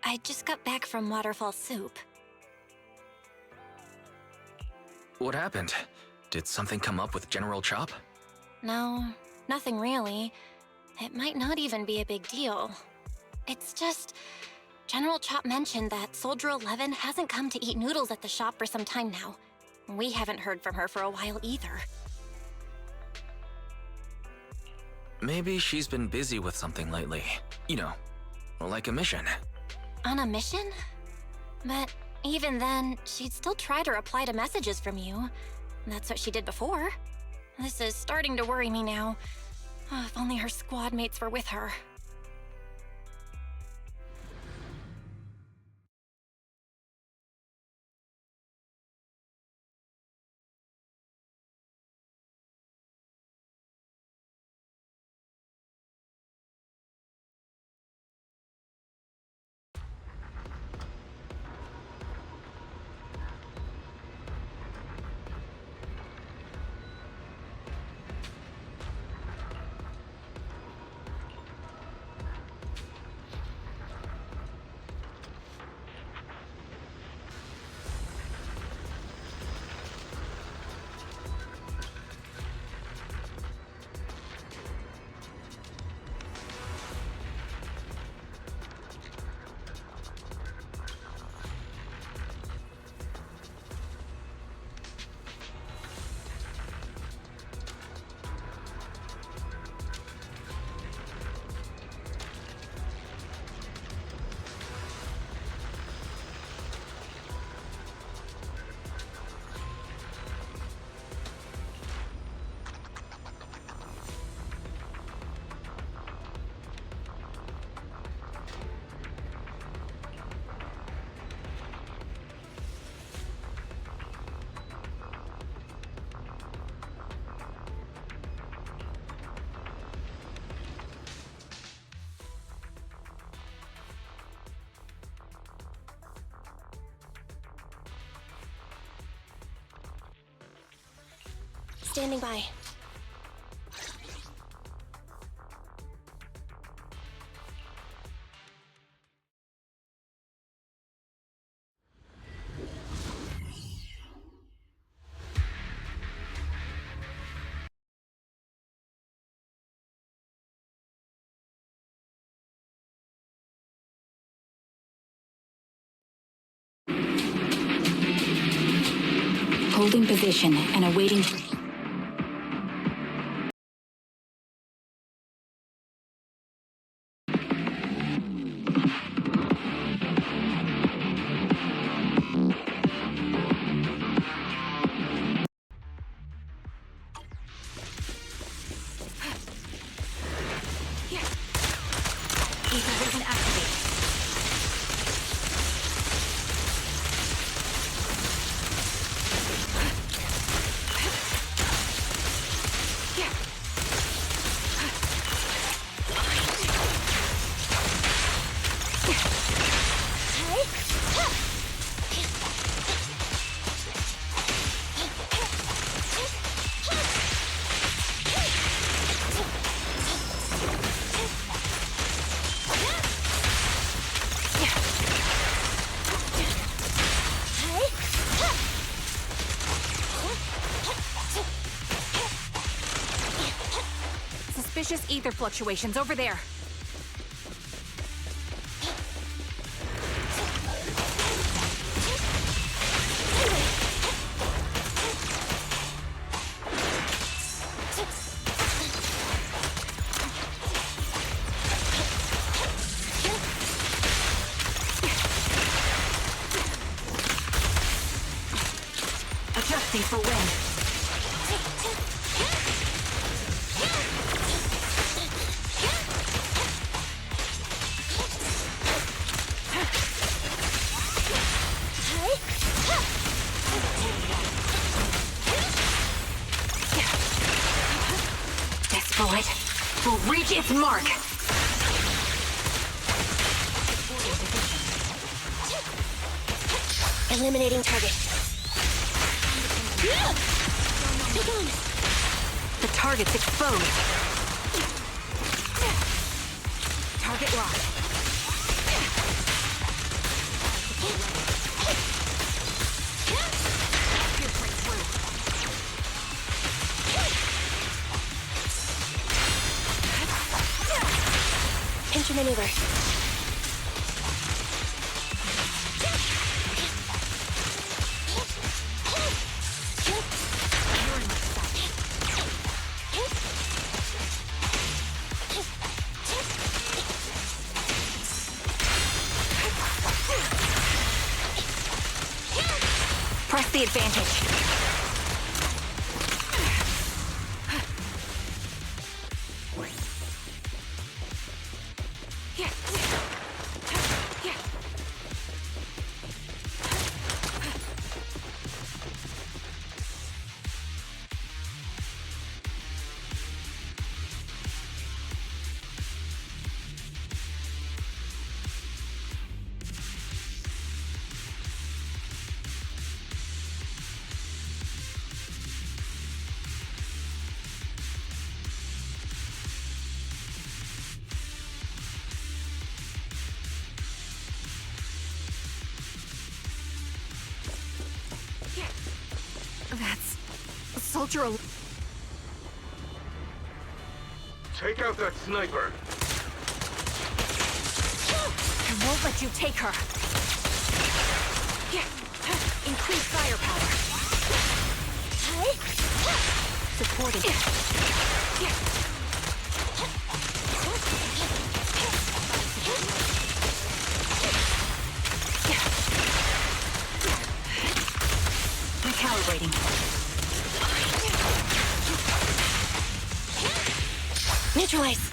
I just got back from Waterfall Soup. What happened? Did something come up with General Chop? No, nothing really. It might not even be a big deal. It's just... General Chop mentioned that Soldier 11 hasn't come to eat noodles at the shop for some time now. We haven't heard from her for a while either. Maybe she's been busy with something lately. You know, like a mission. On a mission? But even then, she'd still try to reply to messages from you. That's what she did before. This is starting to worry me now. Oh, if only her squad mates were with her. Standing by. Holding position and awaiting... Suspicious ether fluctuations over there. Adjusting for wind. Will reach its mark. Eliminating target. The target's exposed. Target locked. Pinch and maneuver. Press the advantage. That's Soldier. Take out that sniper. I won't let you take her. Increase firepower. Supported. Recalibrating. Neutralize.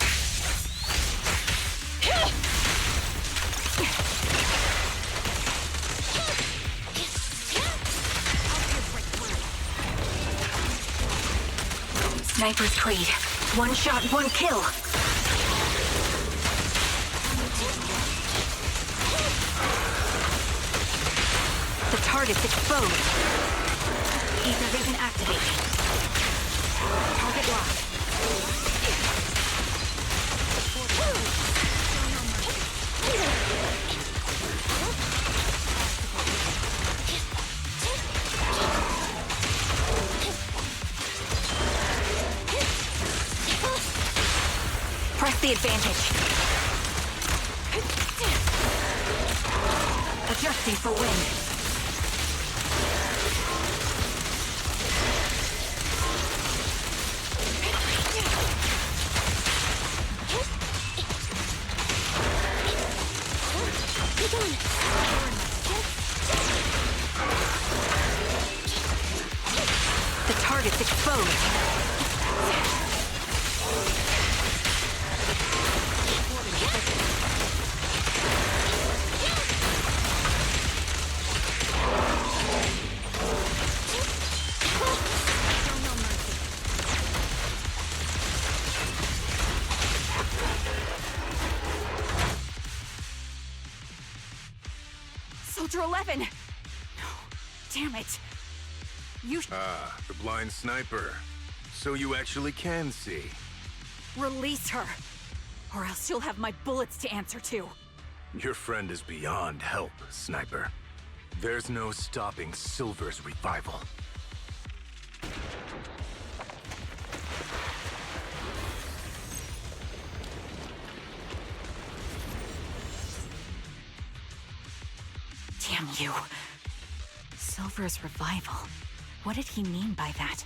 Sniper's Creed. One shot, one kill. The target's exposed. Ether vision activated. Target locked. Press the advantage. Adjusting for wind. The target's exposed. Soldier 11! No. Damn it. You The blind sniper. So you actually can see. release her, or else you'll have my bullets to answer to. Your friend is beyond help, Sniper. There's no stopping Silver's revival. Damn you. Silver's revival. What did he mean by that?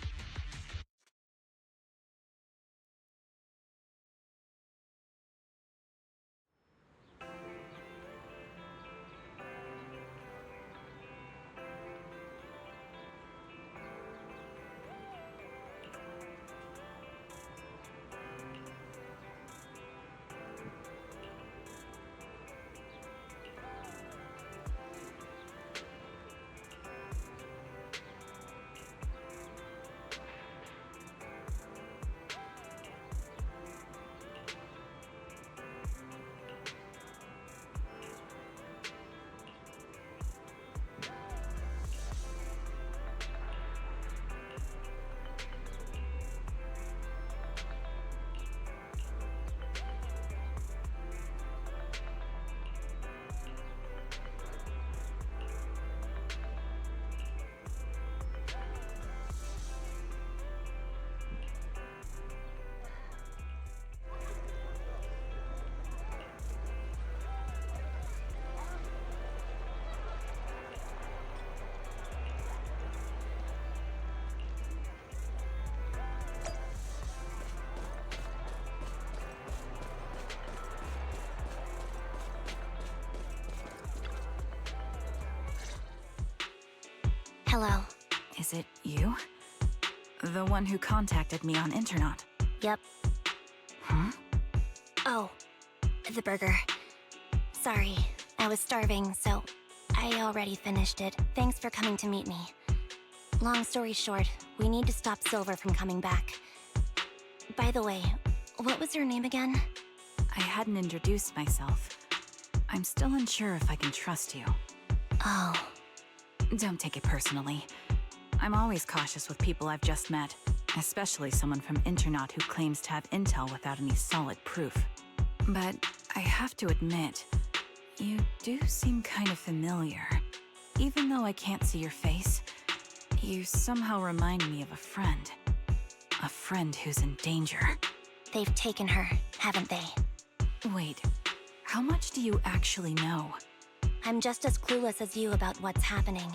Hello. Is it you? The one who contacted me on Internet? Yep. Huh? Oh, the burger. Sorry, I was starving, so I already finished it. Thanks for coming to meet me. Long story short, we need to stop Silver from coming back. By the way, what was your name again? I hadn't introduced myself. I'm still unsure if I can trust you. Oh. Don't take it personally. I'm always cautious with people I've just met, especially someone from Internet who claims to have intel without any solid proof. But I have to admit, you do seem kind of familiar. Even though I can't see your face, you somehow remind me of a friend. A friend who's in danger. They've taken her, haven't they? Wait, how much do you actually know? I'm just as clueless as you about what's happening.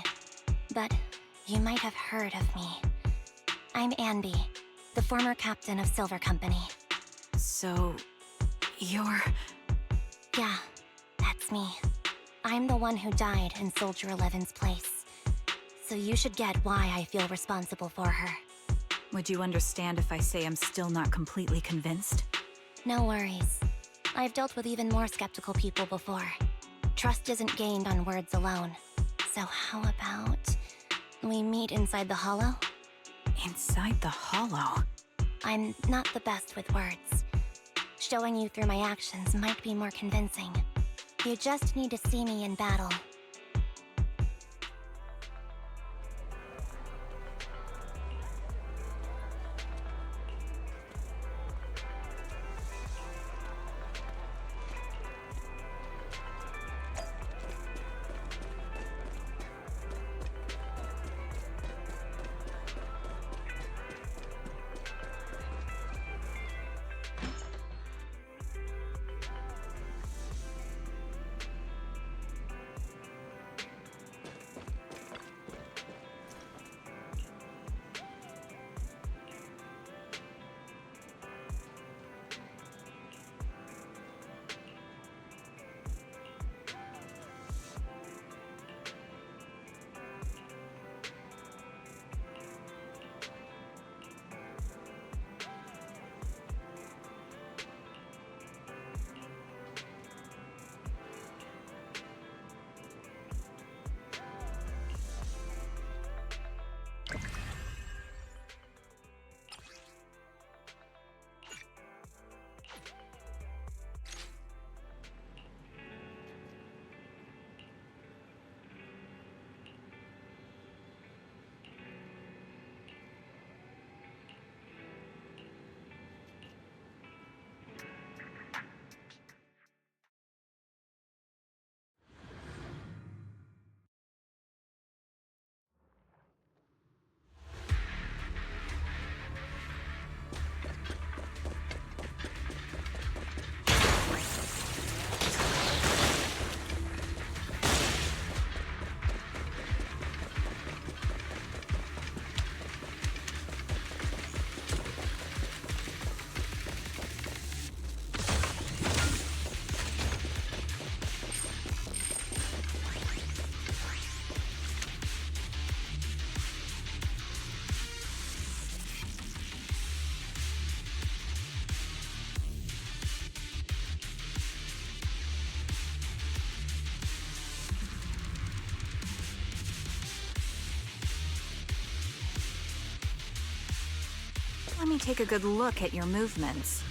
But you might have heard of me. I'm Anby, the former captain of Silver Company. So, you're... Yeah, that's me. I'm the one who died in Soldier 11's place. So you should get why I feel responsible for her. Would you understand if I say I'm still not completely convinced? No worries. I've dealt with even more skeptical people before. Trust isn't gained on words alone. So how about we meet inside the hollow? Inside the hollow? I'm not the best with words. Showing you through my actions might be more convincing. You just need to see me in battle. Let me take a good look at your movements.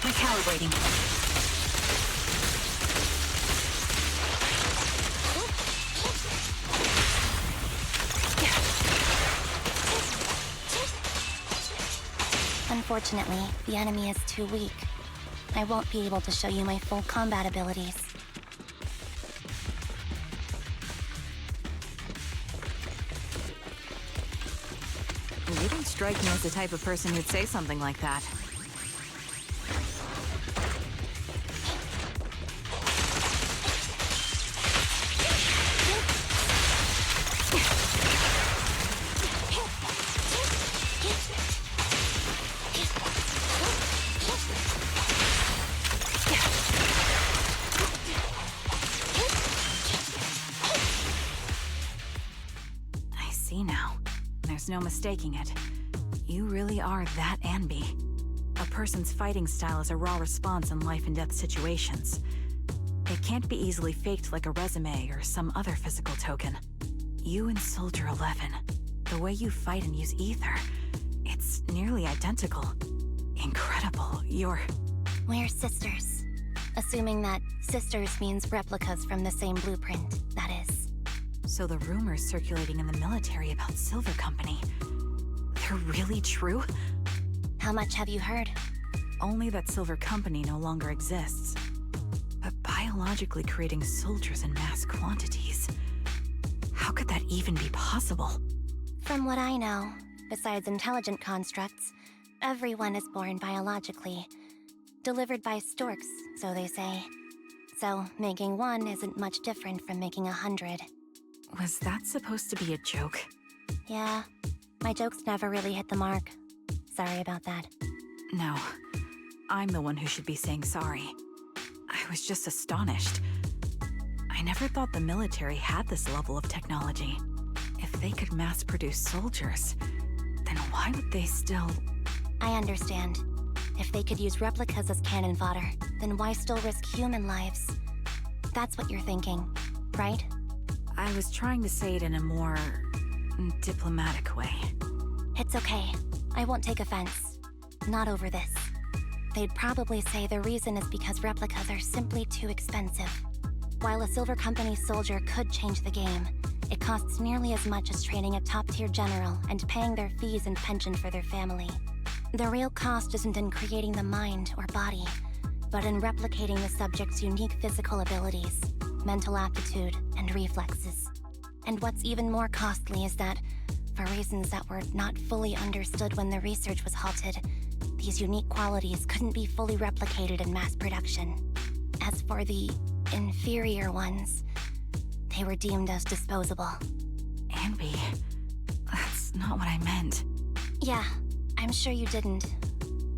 Recalibrating. Unfortunately, the enemy is too weak. I won't be able to show you my full combat abilities. You don't strike me as the type of person who'd say something like that. I see now. There's no mistaking it. You really are that Anby. A person's fighting style is a raw response in life and death situations. It can't be easily faked like a resume or some other physical token. You and Soldier 11, the way you fight and use ether, it's nearly identical. Incredible. We're sisters. Assuming that sisters means replicas from the same blueprint, that is. So the rumors circulating in the military about Silver Company, they're really true? How much have you heard? Only that Silver Company no longer exists. But biologically creating soldiers in mass quantities, how could that even be possible? From what I know, besides intelligent constructs, everyone is born biologically. Delivered by storks, so they say. So, making one isn't much different from making 100. Was that supposed to be a joke? Yeah, my jokes never really hit the mark. Sorry about that. No, I'm the one who should be saying sorry. I was just astonished. I never thought the military had this level of technology. If they could mass-produce soldiers, then why would they still... I understand. If they could use replicas as cannon fodder, then why still risk human lives? That's what you're thinking, right? I was trying to say it in a more... diplomatic way. It's okay. I won't take offense. Not over this. They'd probably say the reason is because replicas are simply too expensive. While a Silver Company soldier could change the game, it costs nearly as much as training a top-tier general and paying their fees and pension for their family. The real cost isn't in creating the mind or body, but in replicating the subject's unique physical abilities, mental aptitude, and reflexes. And what's even more costly is that, for reasons that were not fully understood when the research was halted, these unique qualities couldn't be fully replicated in mass production. As for the inferior ones, they were deemed as disposable. Anby, that's not what I meant. Yeah, I'm sure you didn't.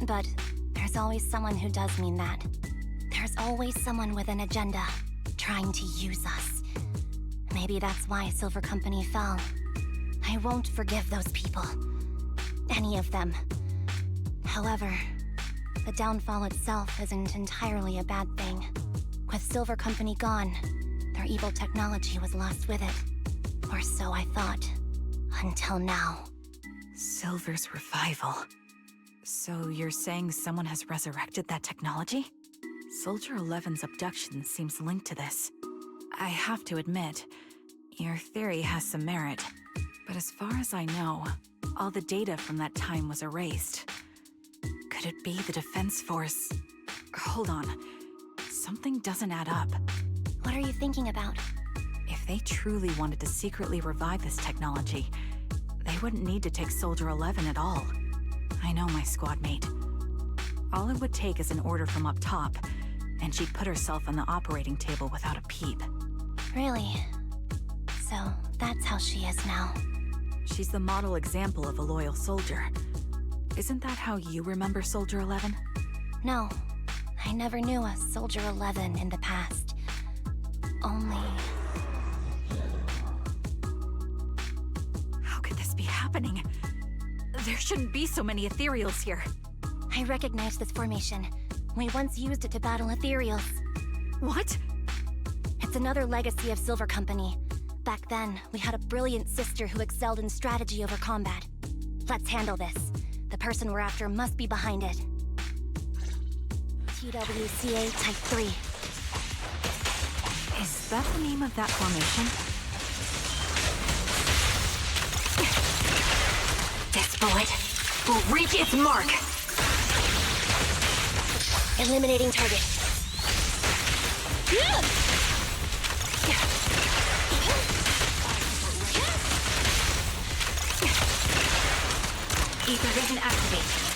But there's always someone who does mean that. There's always someone with an agenda, trying to use us. Maybe that's why Silver Company fell. I won't forgive those people. Any of them. However, the downfall itself isn't entirely a bad thing. With Silver Company gone, their evil technology was lost with it. Or so I thought. Until now. Silver's revival. So you're saying someone has resurrected that technology? Soldier 11's abduction seems linked to this. I have to admit, your theory has some merit. But as far as I know, all the data from that time was erased. Could it be the Defense Force? Hold on. Something doesn't add up. What are you thinking about? If they truly wanted to secretly revive this technology, they wouldn't need to take Soldier 11 at all. I know my squad mate. All it would take is an order from up top, and she'd put herself on the operating table without a peep. Really? So, that's how she is now. She's the model example of a loyal soldier. Isn't that how you remember Soldier 11? No, I never knew a Soldier 11 in the past. Only... How could this be happening? There shouldn't be so many ethereals here. I recognize this formation. We once used it to battle ethereals. What? It's another legacy of Silver Company. Back then, we had a brilliant sister who excelled in strategy over combat. Let's handle this. The person we're after must be behind it. TWCA Type 3. Is that the name of that formation? This bullet will reach its mark. Eliminating target. Ether vision activate.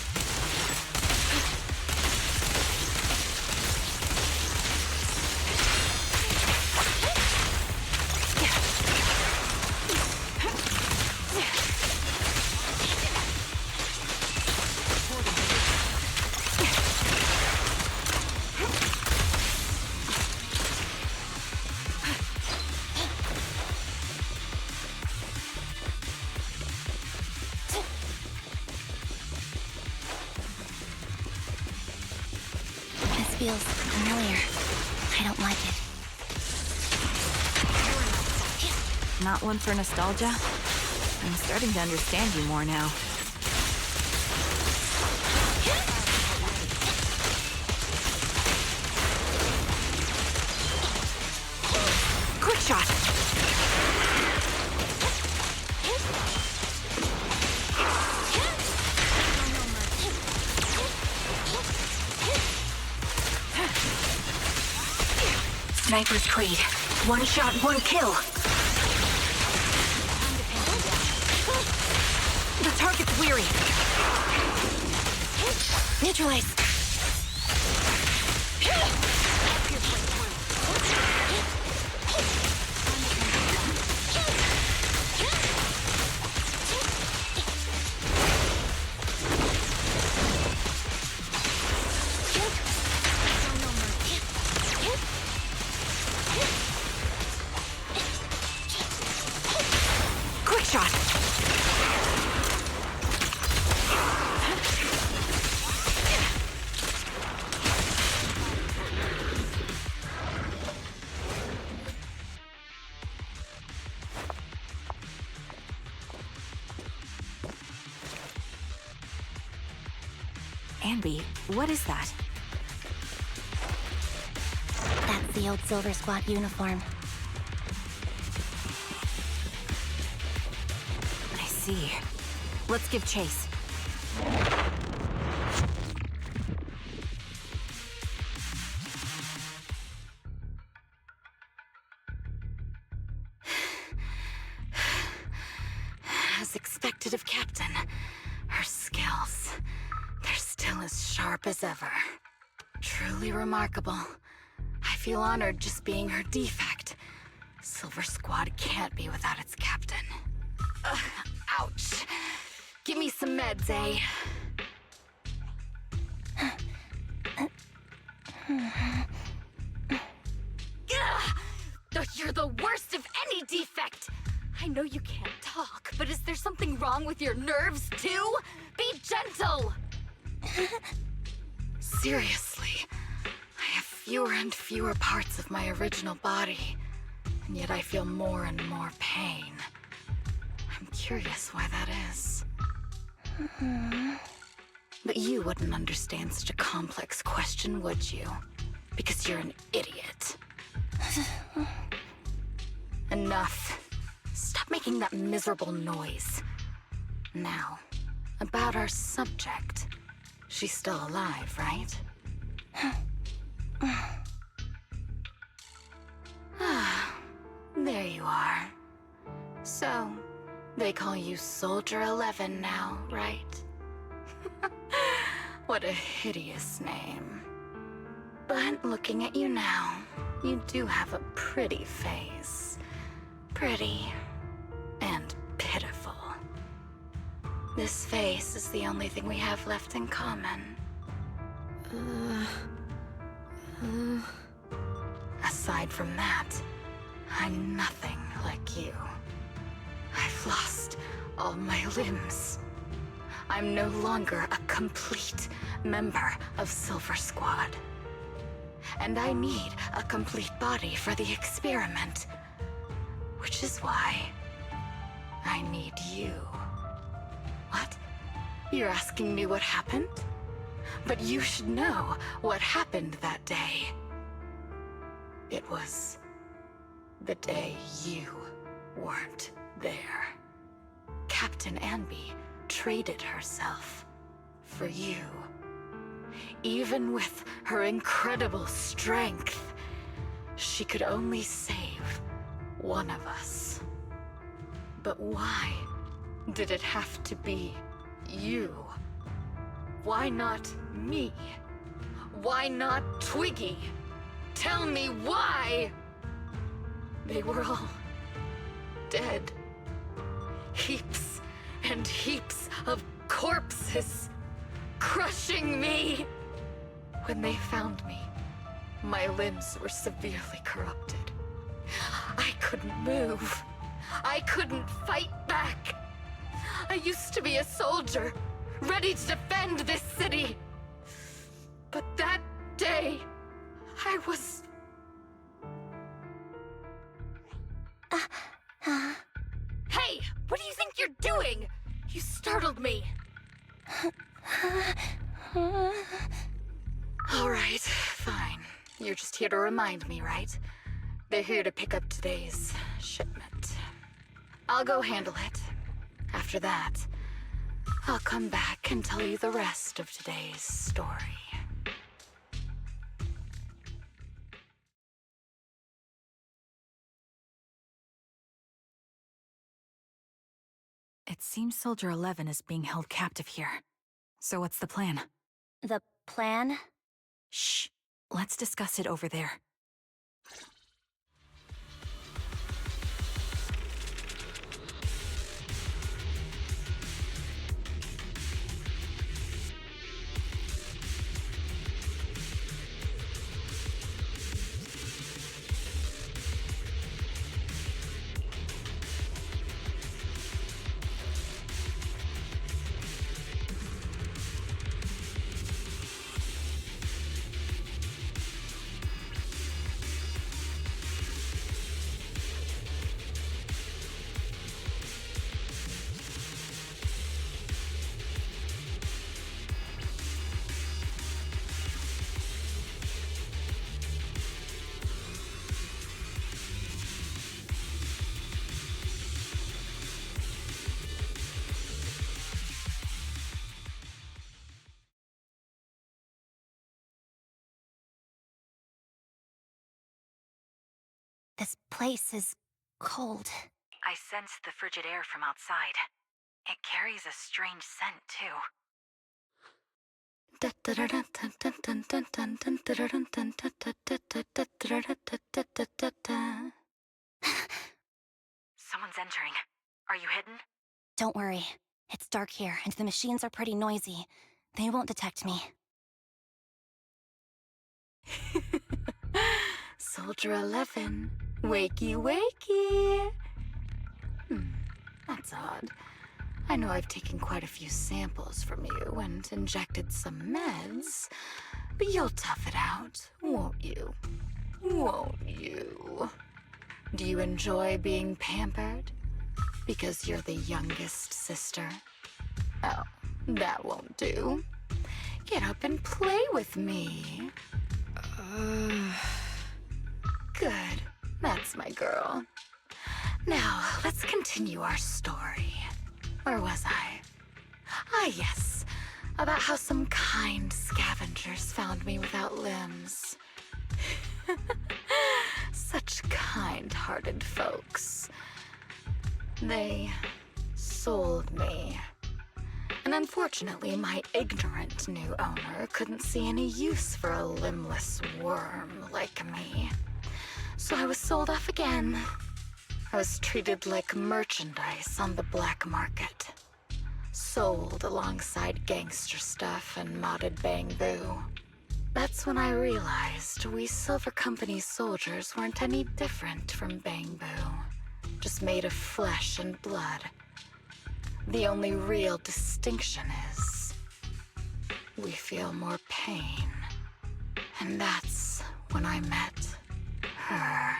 This feels familiar. I don't like it. Not one for nostalgia? I'm starting to understand you more now. Quick shot! Sniper's Creed. One shot, one kill. The target's weary. Neutralize. Quick shot! Anby, what is that? That's the old Silver Squad uniform. I see. Let's give chase. As expected of Captain, her skills, they're still as sharp as ever. Truly remarkable. I feel honored just being her defect. Silver Squad can't be without its captain. Ouch. Give me some meds, eh? You're the worst of any defect! I know you can't talk, but is there something wrong with your nerves, too? Be gentle! Seriously, I have fewer and fewer parts of my original body, and yet I feel more and more pain. I'm curious why that is. But you wouldn't understand such a complex question, would you? Because you're an idiot. Enough. Stop making that miserable noise. Now, about our subject. She's still alive, right? There you are. So, they call you Soldier 11 now, right? What a hideous name. But looking at you now, you do have a pretty face. Pretty and pitiful. This face is the only thing we have left in common. Aside from that, I'm nothing like you. I've lost all my limbs. I'm no longer a complete member of Silver Squad. And I need a complete body for the experiment. Which is why I need you. What? You're asking me what happened? But you should know what happened that day. It was the day you weren't there. Captain Anby traded herself for you. Even with her incredible strength, she could only save one of us. But why did it have to be you? Why not me? Why not Twiggy? Tell me why! They were all dead. Heaps and heaps of corpses crushing me. When they found me, my limbs were severely corrupted. I couldn't move. I couldn't fight back. I used to be a soldier, ready to defend this city. But that day, I was... Hey! What do you think you're doing? You startled me. Alright, fine. You're just here to remind me, right? They're here to pick up today's shipment. I'll go handle it. After that, I'll come back and tell you the rest of today's story. It seems Soldier 11 is being held captive here. So what's the plan? The plan? Shh. Let's discuss it over there. This place is cold. I sense the frigid air from outside. It carries a strange scent, too. Someone's entering. Are you hidden? Don't worry. It's dark here, and the machines are pretty noisy. They won't detect me. Soldier 11, wakey wakey. That's odd. I know I've taken quite a few samples from you and injected some meds, but you'll tough it out, won't you? Won't you? Do you enjoy being pampered? Because you're the youngest sister? Oh, that won't do. Get up and play with me. Good. That's my girl. Now, let's continue our story. Where was I? Ah, yes. About how some kind scavengers found me without limbs. Such kind-hearted folks. They sold me. And unfortunately, my ignorant new owner couldn't see any use for a limbless worm like me. So I was sold off again. I was treated like merchandise on the black market. Sold alongside gangster stuff and modded bamboo. That's when I realized we Silver Company soldiers weren't any different from bamboo. Just made of flesh and blood. The only real distinction is we feel more pain. And that's when I met her.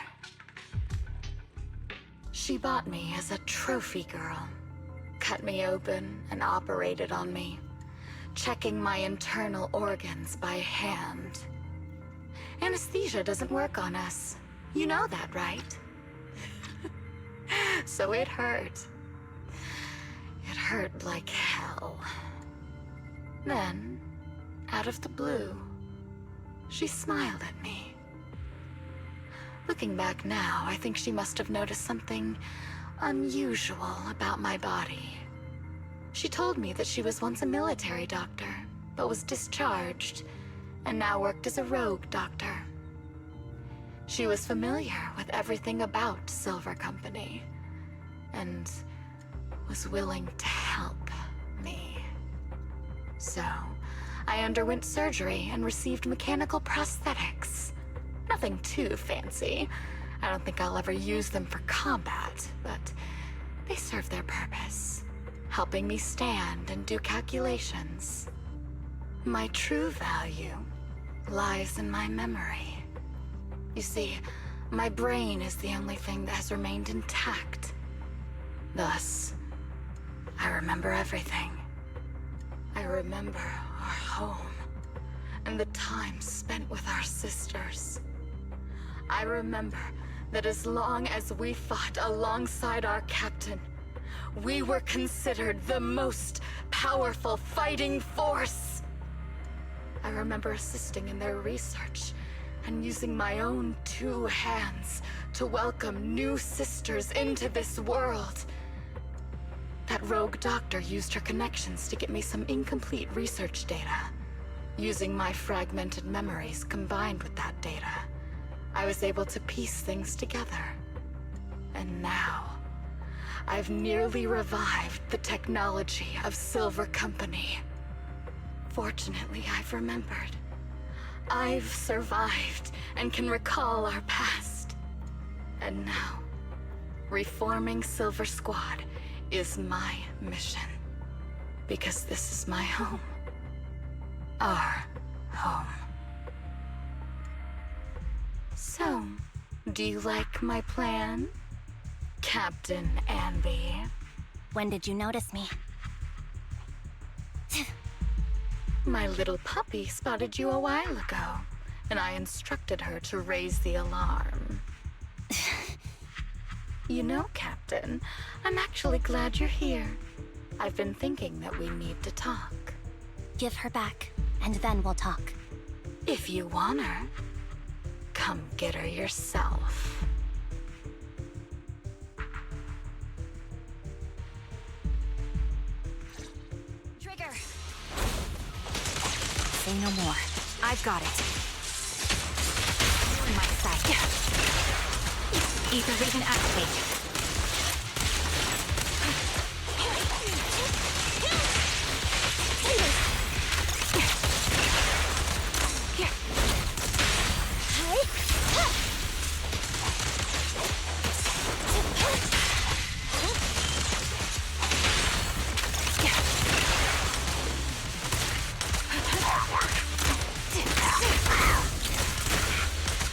She bought me as a trophy girl, cut me open and operated on me, checking my internal organs by hand. Anesthesia doesn't work on us. You know that, right? So it hurt. It hurt like hell. Then, out of the blue, she smiled at me. Looking back now, I think she must have noticed something unusual about my body. She told me that she was once a military doctor, but was discharged, and now worked as a rogue doctor. She was familiar with everything about Silver Company, and was willing to help me. So, I underwent surgery and received mechanical prosthetics. Nothing too fancy. I don't think I'll ever use them for combat, but they serve their purpose, helping me stand and do calculations. My true value lies in my memory. You see, my brain is the only thing that has remained intact. Thus, I remember everything. I remember our home, and the time spent with our sisters. I remember that as long as we fought alongside our captain, we were considered the most powerful fighting force. I remember assisting in their research and using my own 2 hands to welcome new sisters into this world. That rogue doctor used her connections to get me some incomplete research data. Using my fragmented memories combined with that data, I was able to piece things together. And now, I've nearly revived the technology of Silver Company. Fortunately, I've remembered. I've survived and can recall our past. And now, reforming Silver Squad is my mission. Because this is my home. Our home. So, do you like my plan, Captain Anby? When did you notice me? My little puppy spotted you a while ago, and I instructed her to raise the alarm. You know, Captain, I'm actually glad you're here. I've been thinking that we need to talk. Give her back, and then we'll talk. If you want her, come get her yourself. Trigger! Say no more. I've got it. You're in my sight. Ether vision activate.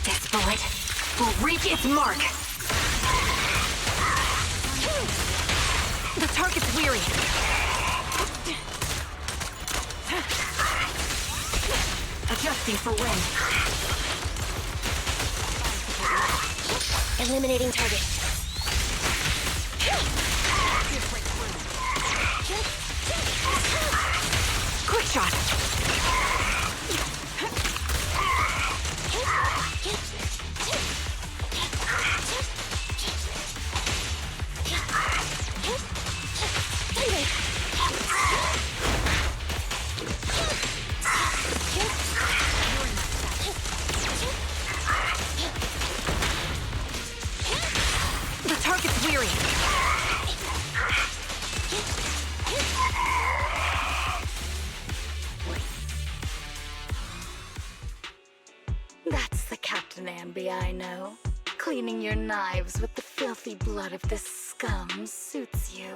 This bullet will reach its mark. The target's weary. Adjusting for wind. Eliminating target. Quick shot. The target's weary. That's the Captain Anby I know. Cleaning your knives with the filthy blood of this scum suits you.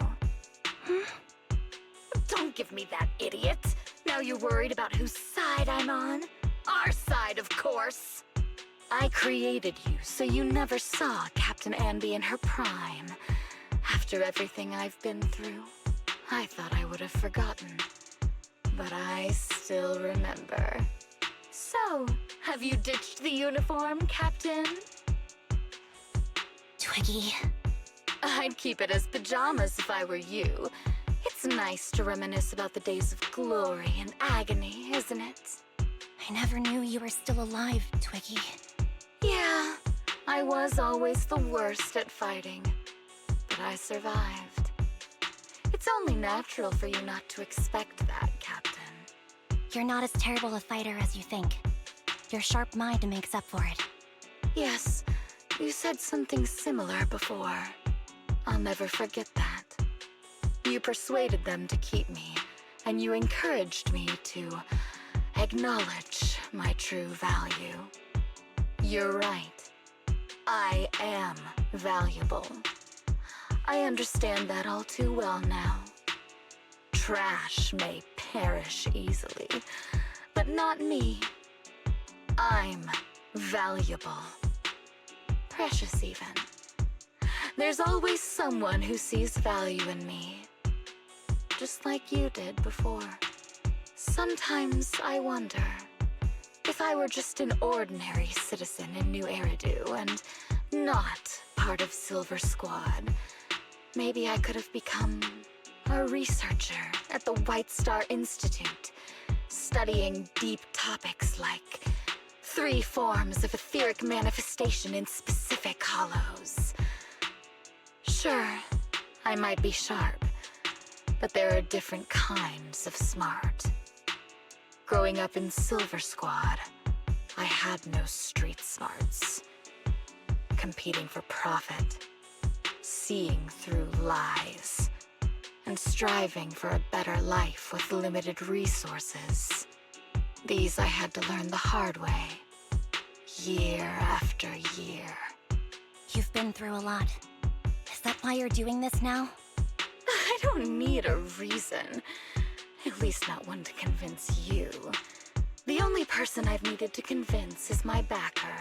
Don't give me that, idiot. Now you're worried about whose side I'm on? Our side, of course. I created you so you never saw Captain Anby in her prime. After everything I've been through, I thought I would have forgotten. But I still remember. So, have you ditched the uniform, Captain? Twiggy. I'd keep it as pajamas if I were you. It's nice to reminisce about the days of glory and agony, isn't it? I never knew you were still alive, Twiggy. Yeah, I was always the worst at fighting, but I survived. It's It's only natural for you not to expect that, Captain. You're not as terrible a fighter as you think. Your sharp mind makes up for it. Yes, you said something similar before. I'll never forget that. You persuaded them to keep me, and you encouraged me to acknowledge my true value. You're right. I am valuable. I understand that all too well now. Trash may perish easily, but not me. I'm valuable. Precious even. There's always someone who sees value in me, just like you did before. Sometimes I wonder, if I were just an ordinary citizen in New Eridu and not part of Silver Squad, maybe I could have become a researcher at the White Star Institute, studying deep topics like 3 forms of etheric manifestation in specific hollows. Sure, I might be sharp, but there are different kinds of smart. Growing up in Silver Squad, I had no street smarts. Competing for profit, seeing through lies, and striving for a better life with limited resources. These I had to learn the hard way, year after year. You've been through a lot. Is that why you're doing this now? I don't need a reason. At least not one to convince you. The only person I've needed to convince is my backer.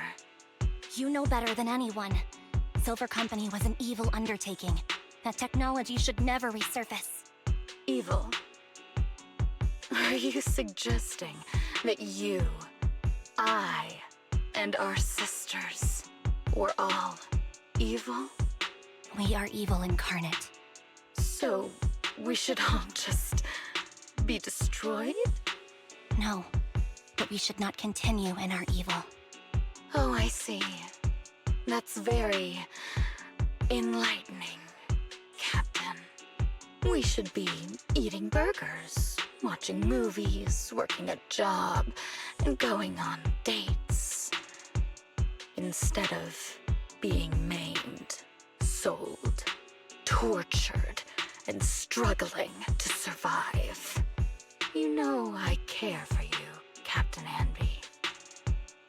You know better than anyone. Silver Company was an evil undertaking. That technology should never resurface. Evil? Are you suggesting that you, I, and our sisters were all evil? We are evil incarnate. So, we should all just be destroyed? No, but we should not continue in our evil. Oh, I see. That's very enlightening, Captain. We should be eating burgers, watching movies, working a job, and going on dates. Instead of being maimed, sold, tortured, and struggling to survive. You know I care for you, Captain Anby.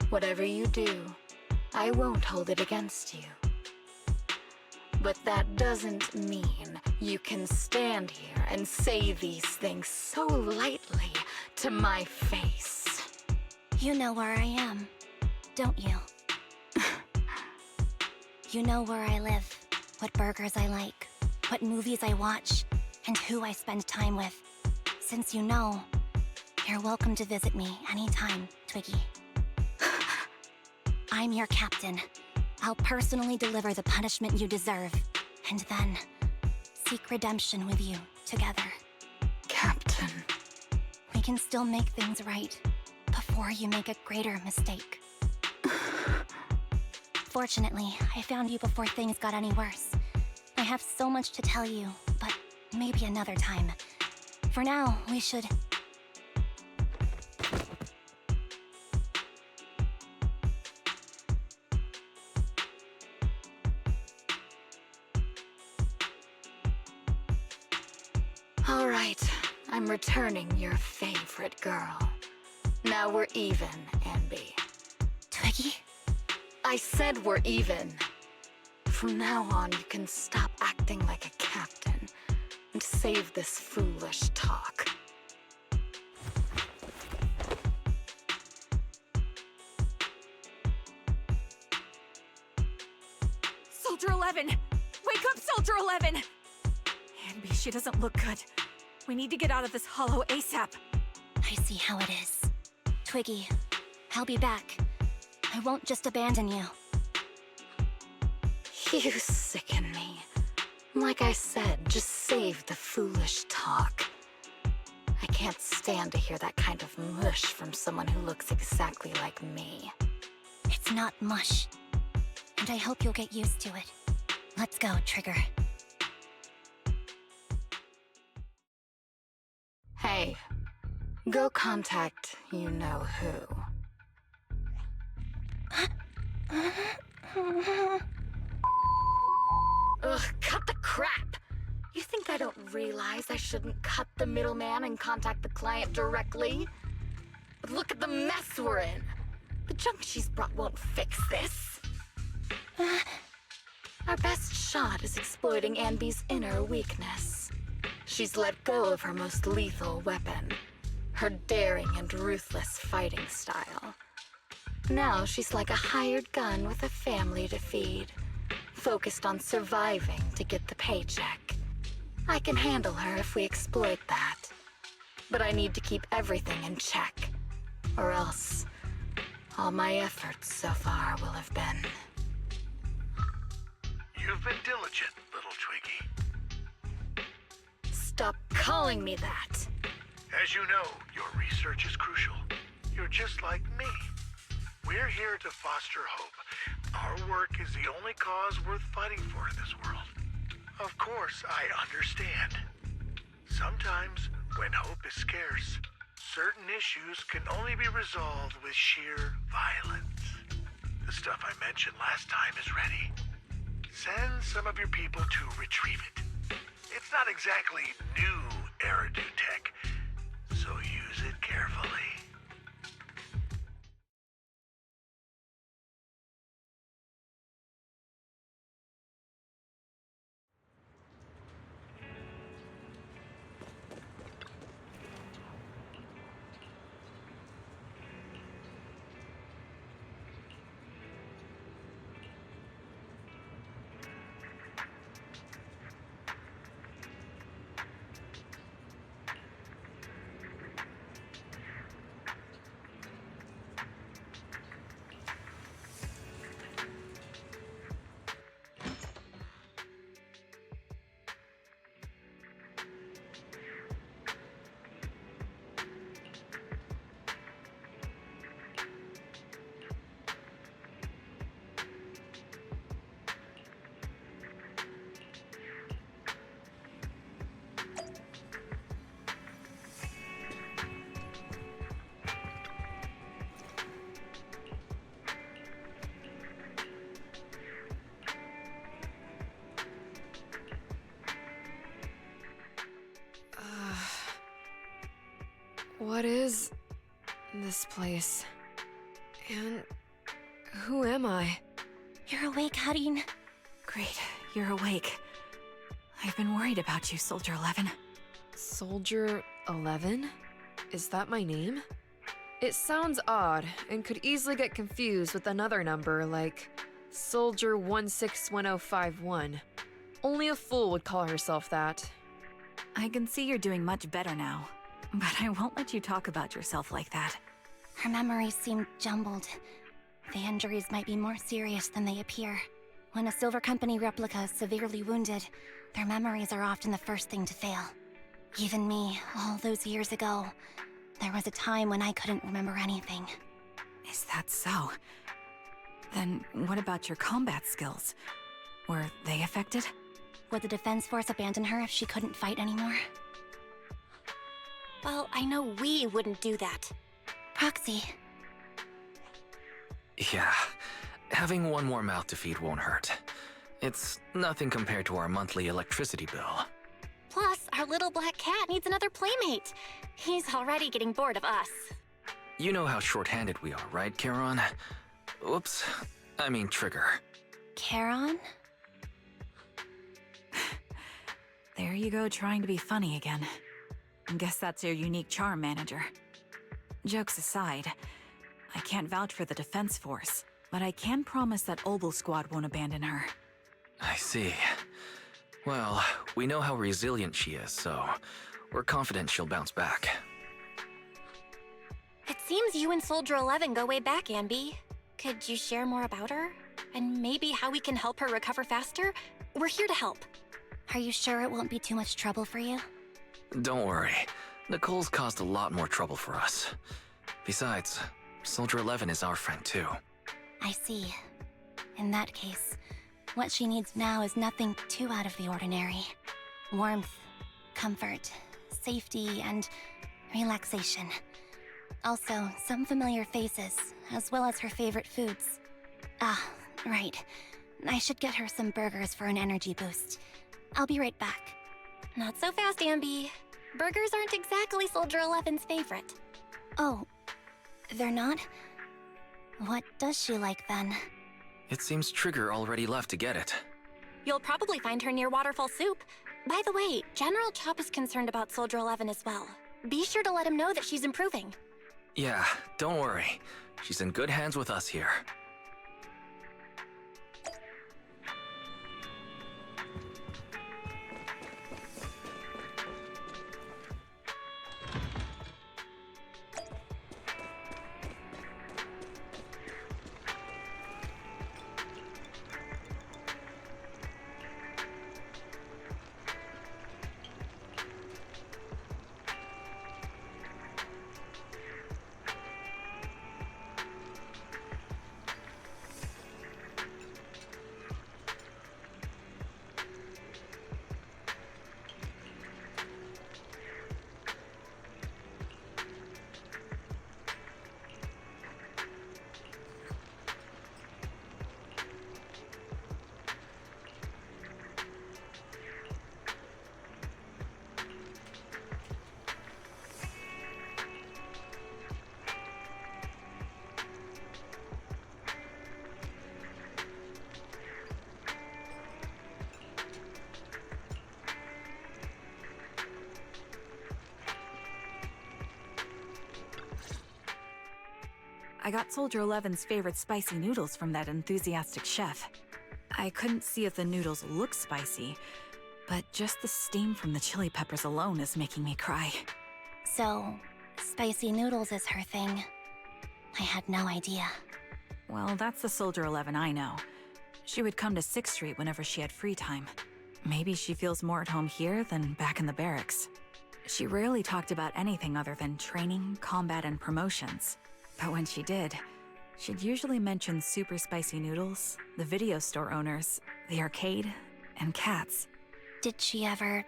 Whatever you do, I won't hold it against you. But that doesn't mean you can stand here and say these things so lightly to my face. You know where I am, don't you? You know where I live, what burgers I like, what movies I watch, and who I spend time with. Since you know, you're welcome to visit me anytime, Twiggy. I'm your captain. I'll personally deliver the punishment you deserve, and then seek redemption with you together. Captain. We can still make things right before you make a greater mistake. Fortunately, I found you before things got any worse. I have so much to tell you, but maybe another time. For now, we should... All right, I'm returning your favorite girl. Now we're even, Anby. Twiggy? I said we're even. From now on, you can stop acting like a captain and save this foolish talk. Soldier 11! Wake up, Soldier 11! Anby, she doesn't look good. We need to get out of this hollow ASAP. I see how it is. Twiggy, I'll be back. I won't just abandon you. You sicken me. Like I said, just save the foolish talk. I can't stand to hear that kind of mush from someone who looks exactly like me. It's not mush. And I hope you'll get used to it. Let's go, Trigger. Okay. Go contact you-know-who. Ugh, cut the crap! You think I don't realize I shouldn't cut the middleman and contact the client directly? But look at the mess we're in! The junk she's brought won't fix this. Our best shot is exploiting Anby's inner weakness. She's let go of her most lethal weapon, her daring and ruthless fighting style. Now she's like a hired gun with a family to feed, focused on surviving to get the paycheck. I can handle her if we exploit that. But I need to keep everything in check, or else all my efforts so far will have been. You've been diligent, little Twiggy. Stop calling me that. As you know, your research is crucial. You're just like me. We're here to foster hope. Our work is the only cause worth fighting for in this world. Of course, I understand. Sometimes, when hope is scarce, certain issues can only be resolved with sheer violence. The stuff I mentioned last time is ready. Send some of your people to retrieve it. It's not exactly new Eridu tech, so use it carefully. What is this place? And who am I? You're awake, Harin. Great, you're awake. I've been worried about you, Soldier 11. Soldier 11? Is that my name? It sounds odd and could easily get confused with another number like Soldier 161051. Only a fool would call herself that. I can see you're doing much better now, but I won't let you talk about yourself like that. Her memories seem jumbled. The injuries might be more serious than they appear. When a Silver Company replica is severely wounded, their memories are often the first thing to fail. Even me, all those years ago, there was a time when I couldn't remember anything. Is that so? Then what about your combat skills? Were they affected? Would the Defense Force abandon her if she couldn't fight anymore? Well, I know we wouldn't do that. Proxy. Yeah, having one more mouth to feed won't hurt. It's nothing compared to our monthly electricity bill. Plus, our little black cat needs another playmate. He's already getting bored of us. You know how short-handed we are, right, Charon? Whoops, I mean Trigger. Charon? There you go, trying to be funny again. Guess that's your unique charm, Manager. Jokes aside, I can't vouch for the Defense Force, but I can promise that Obel Squad won't abandon her. I see. Well, we know how resilient she is, so we're confident she'll bounce back. It seems you and Soldier 11 go way back, Anby. Could you share more about her? And maybe how we can help her recover faster? We're here to help. Are you sure it won't be too much trouble for you? Don't worry. Nicole's caused a lot more trouble for us. Besides, Soldier 11 is our friend too. I see. In that case, what she needs now is nothing too out of the ordinary. Warmth, comfort, safety, and relaxation. Also, some familiar faces, as well as her favorite foods. Ah, right. I should get her some burgers for an energy boost. I'll be right back. Not so fast, Anby. Burgers aren't exactly Soldier 11's favorite. Oh, they're not? What does she like then? It seems Trigger already left to get it. You'll probably find her near Waterfall Soup. By the way, General Chop is concerned about Soldier 11 as well. Be sure to let him know that she's improving. Yeah, don't worry. She's in good hands with us here. I got Soldier 11's favorite spicy noodles from that enthusiastic chef. I couldn't see if the noodles look spicy, but just the steam from the chili peppers alone is making me cry. So, spicy noodles is her thing. I had no idea. Well, that's the Soldier 11 I know. She would come to 6th Street whenever she had free time. Maybe she feels more at home here than back in the barracks. She rarely talked about anything other than training, combat, and promotions. But when she did, she'd usually mention super spicy noodles, the video store owners, the arcade, and cats. Did she ever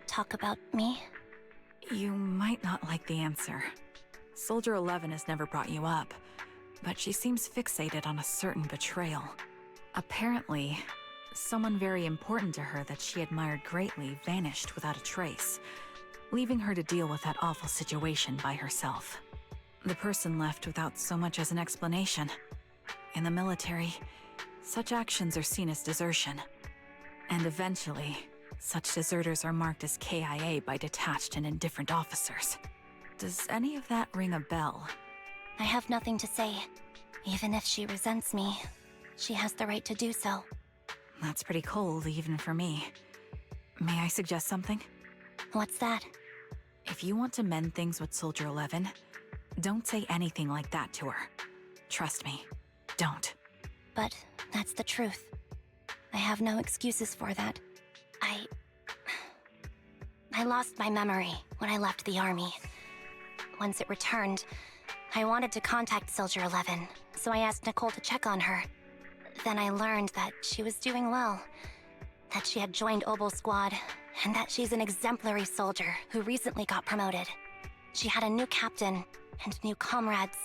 talk about me? You might not like the answer. Soldier 11 has never brought you up, but she seems fixated on a certain betrayal. Apparently, someone very important to her that she admired greatly vanished without a trace, leaving her to deal with that awful situation by herself. The person left without so much as an explanation. In the military, such actions are seen as desertion. And eventually, such deserters are marked as KIA by detached and indifferent officers. Does any of that ring a bell? I have nothing to say. Even if she resents me, she has the right to do so. That's pretty cold, even for me. May I suggest something? What's that? If you want to mend things with Soldier 11, don't say anything like that to her. Trust me, don't. But that's the truth. I have no excuses for that. I lost my memory when I left the army. Once it returned, I wanted to contact Soldier 11, so I asked Nicole to check on her. Then I learned that she was doing well, that she had joined Obel Squad, and that she's an exemplary soldier who recently got promoted. She had a new captain and new comrades,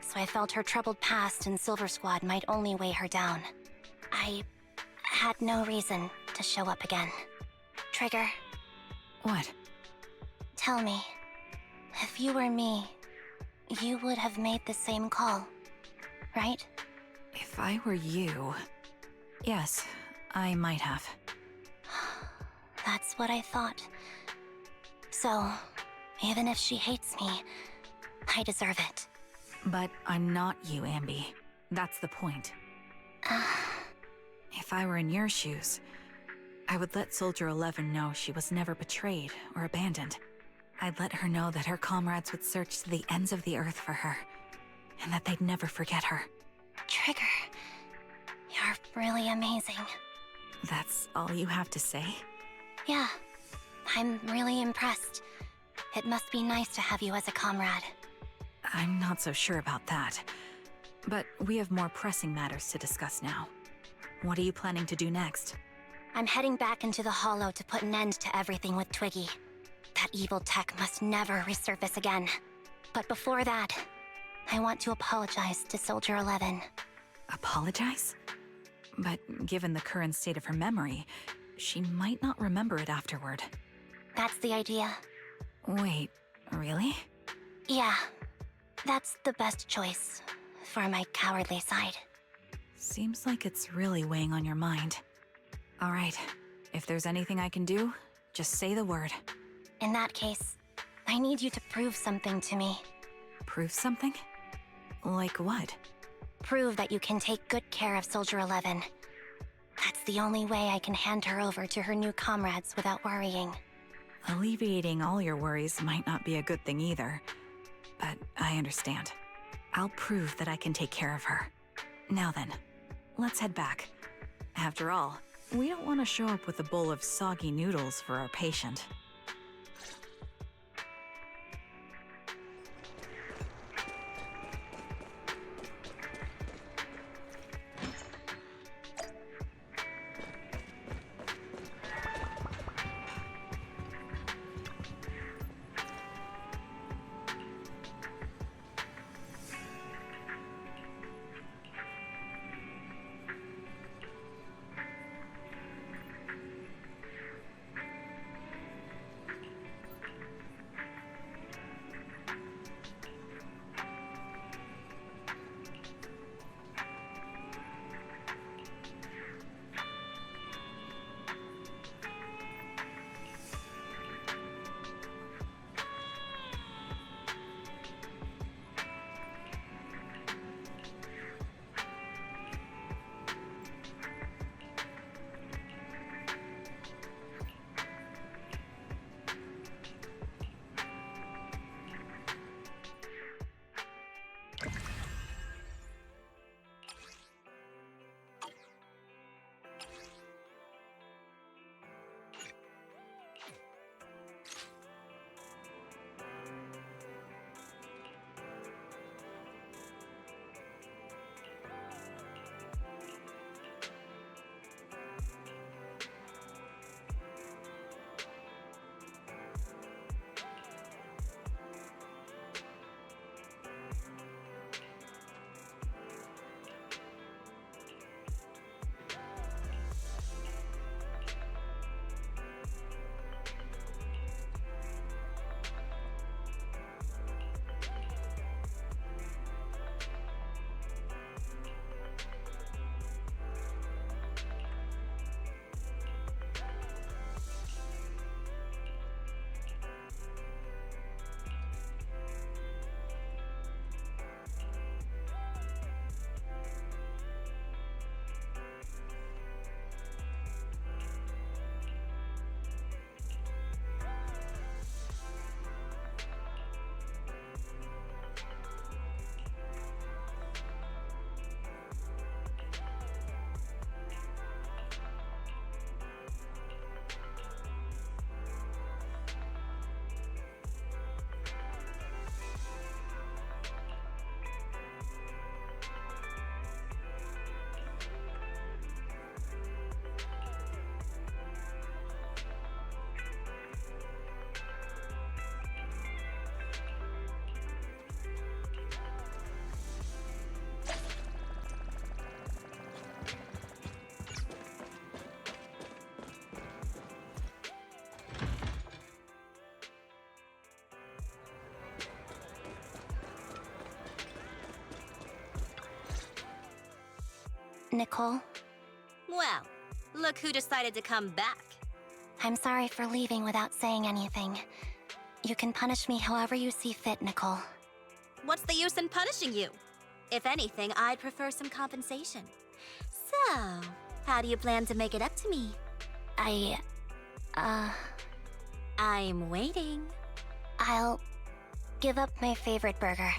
so I felt her troubled past in Silver Squad might only weigh her down. I had no reason to show up again. Trigger, What? tell me, if you were me, you would have made the same call, right? If I were you... Yes, I might have. That's what I thought. So, even if she hates me, I deserve it. But I'm not you, Anby. That's the point. If I were in your shoes, I would let Soldier 11 know she was never betrayed or abandoned. I'd let her know that her comrades would search to the ends of the earth for her, and that they'd never forget her. Trigger, you're really amazing. That's all you have to say? Yeah, I'm really impressed. It must be nice to have you as a comrade. I'm not so sure about that. But we have more pressing matters to discuss now. What are you planning to do next? I'm heading back into the Hollow to put an end to everything with Twiggy. That evil tech must never resurface again. But before that, I want to apologize to Soldier 11. Apologize? But given the current state of her memory, she might not remember it afterward. That's the idea. Wait, really? Yeah, that's the best choice for my cowardly side. Seems like it's really weighing on your mind. All right, if there's anything I can do, just say the word. In that case, I need you to prove something to me. Prove something? Like what? Prove that you can take good care of Soldier 11. That's the only way I can hand her over to her new comrades without worrying. Alleviating all your worries might not be a good thing either. But I understand. I'll prove that I can take care of her. Now then, let's head back. After all, we don't want to show up with a bowl of soggy noodles for our patient. Nicole, Well, look who decided to come back. I'm sorry for leaving without saying anything. You can punish me however you see fit, Nicole. What's the use in punishing you? If anything, I'd prefer some compensation. So, how do you plan to make it up to me? I'm waiting. I'll give up my favorite burger.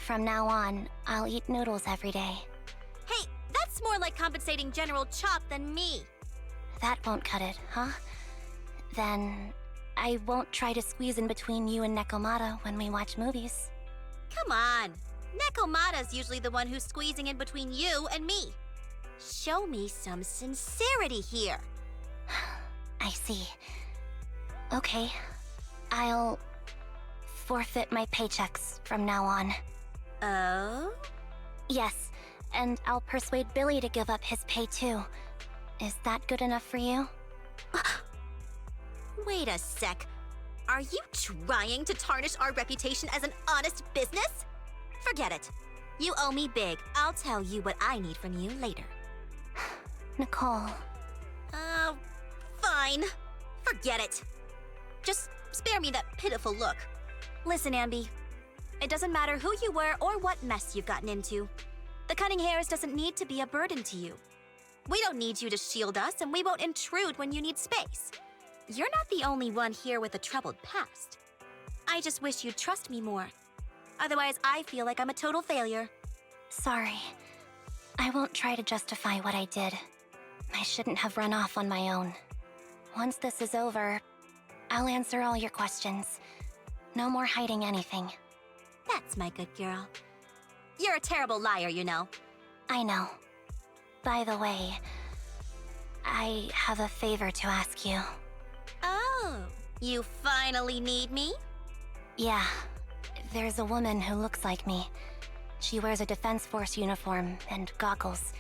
From now on, I'll eat noodles every day. Hey, that's more like compensating General Chop than me. That won't cut it, huh? Then I won't try to squeeze in between you and Nekomata when we watch movies. Come on. Nekomata's usually the one who's squeezing in between you and me. Show me some sincerity here. I see. Okay, I'll forfeit my paychecks from now on. Oh? Yes, and I'll persuade Billy to give up his pay too. Is that good enough for you? Wait a sec. Are you trying to tarnish our reputation as an honest business? Forget it. You owe me big. I'll tell you what I need from you later. Nicole. Fine. Forget it. Just spare me that pitiful look. Listen, Anby. It doesn't matter who you were or what mess you've gotten into. The cutting hairs doesn't need to be a burden to you. We don't need you to shield us, and we won't intrude when you need space. You're not the only one here with a troubled past. I just wish you'd trust me more. Otherwise, I feel like I'm a total failure. Sorry. I won't try to justify what I did. I shouldn't have run off on my own. Once this is over, I'll answer all your questions. No more hiding anything. That's my good girl. You're a terrible liar, you know. I know. By the way, I have a favor to ask you. Oh, you finally need me? Yeah. There's a woman who looks like me. She wears a Defense Force uniform and goggles.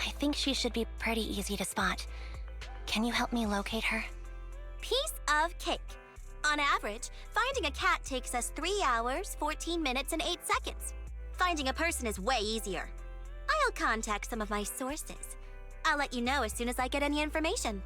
I think she should be pretty easy to spot. Can you help me locate her? Piece of cake. On average, finding a cat takes us 3 hours, 14 minutes, and 8 seconds. Finding a person is way easier. I'll contact some of my sources. I'll let you know as soon as I get any information.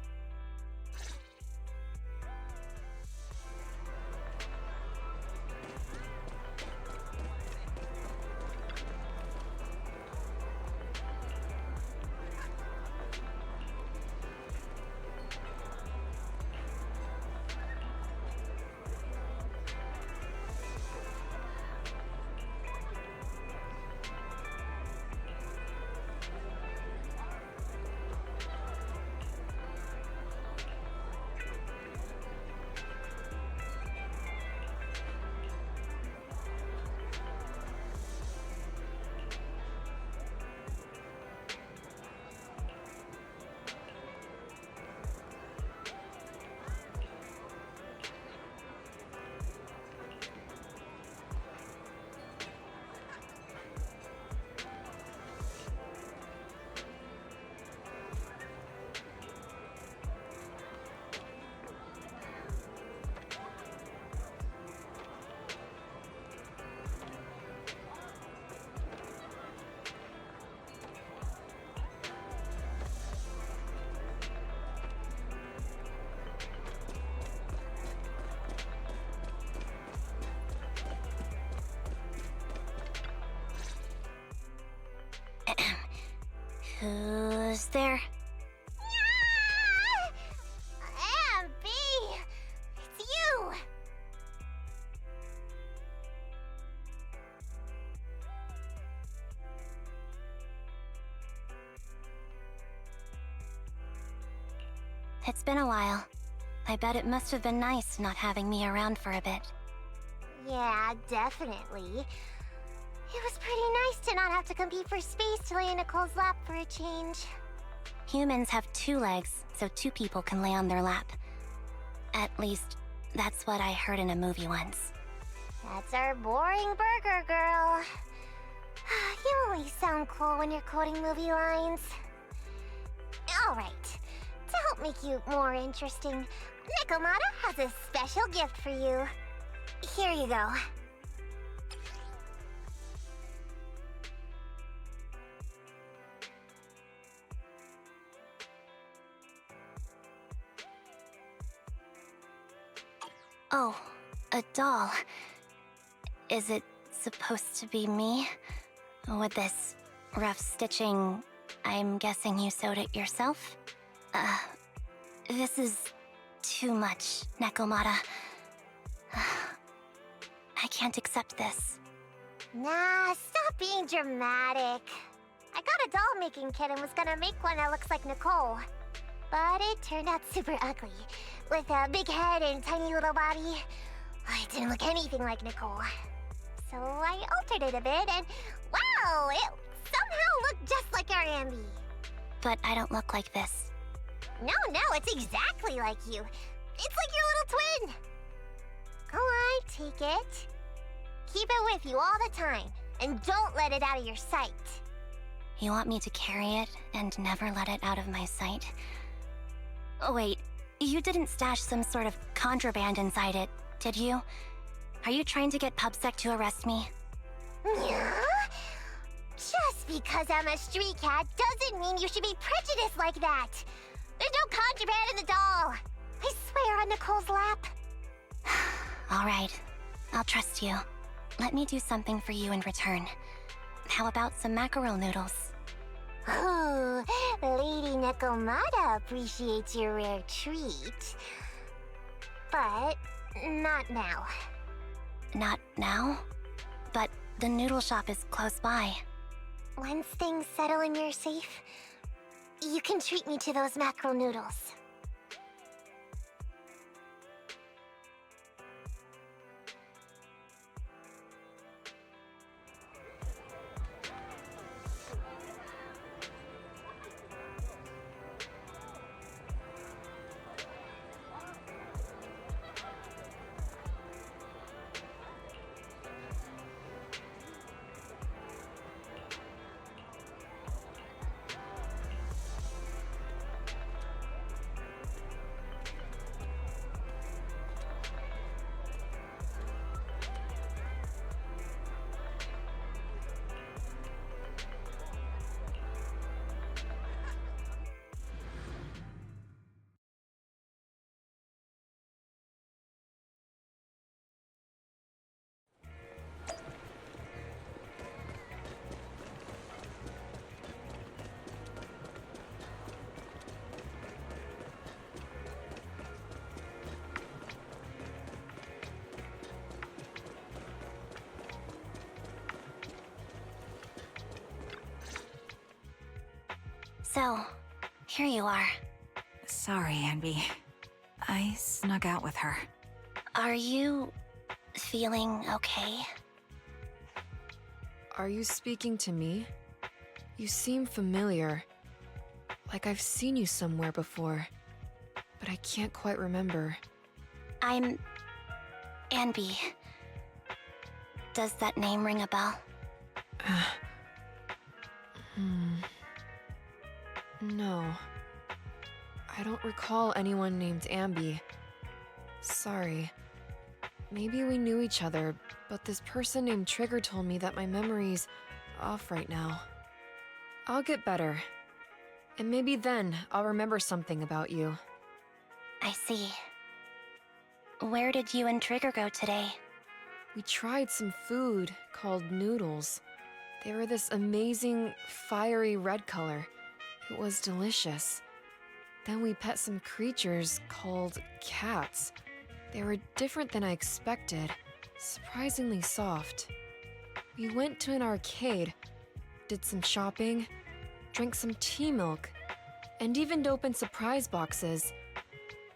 Who's there? Anby! It's you! It's been a while. I bet it must have been nice not having me around for a bit. Yeah, definitely. It was pretty nice to not have to compete for space to lay in Nicole's lap for a change. Humans have 2 legs, so 2 people can lay on their lap. At least, that's what I heard in a movie once. That's our boring burger girl. You only sound cool when you're quoting movie lines. Alright, to help make you more interesting, Nikomata has a special gift for you. Here you go. Oh, a doll. Is it supposed to be me? With this rough stitching, I'm guessing you sewed it yourself? This is too much, Nekomata. I can't accept this. Nah, stop being dramatic. I got a doll-making kit and was gonna make one that looks like Nicole. But it turned out super ugly, with a big head and tiny little body. It didn't look anything like Nicole. So I altered it a bit and, wow, it somehow looked just like our Anby. But I don't look like this. No, it's exactly like you. It's like your little twin. like it. Keep it with you all the time, and don't let it out of your sight. You want me to carry it and never let it out of my sight? Oh, wait, you didn't stash some sort of contraband inside it, did you? Are you trying to get PubSec to arrest me? Yeah? Just because I'm a street cat doesn't mean you should be prejudiced like that. There's no contraband in the doll. I swear on Nicole's lap. All right, I'll trust you. Let me do something for you in return. How about some mackerel noodles? Ooh, Lady Nikomata appreciates your rare treat. But not now. Not now? But the noodle shop is close by. Once things settle and you're safe, you can treat me to those mackerel noodles. So, here you are. Sorry, Anby. I snuck out with her. Are you feeling okay? Are you speaking to me? You seem familiar. Like I've seen you somewhere before. But I can't quite remember. I'm Anby. Does that name ring a bell? No. I don't recall anyone named Anby. Sorry. Maybe we knew each other, but this person named Trigger told me that my memory's off right now. I'll get better. And maybe then I'll remember something about you. I see. Where did you and Trigger go today? We tried some food called noodles. They were this amazing, fiery red color. It was delicious. Then we pet some creatures called cats. They were different than I expected, surprisingly soft. We went to an arcade, did some shopping, drank some tea milk, and even opened surprise boxes.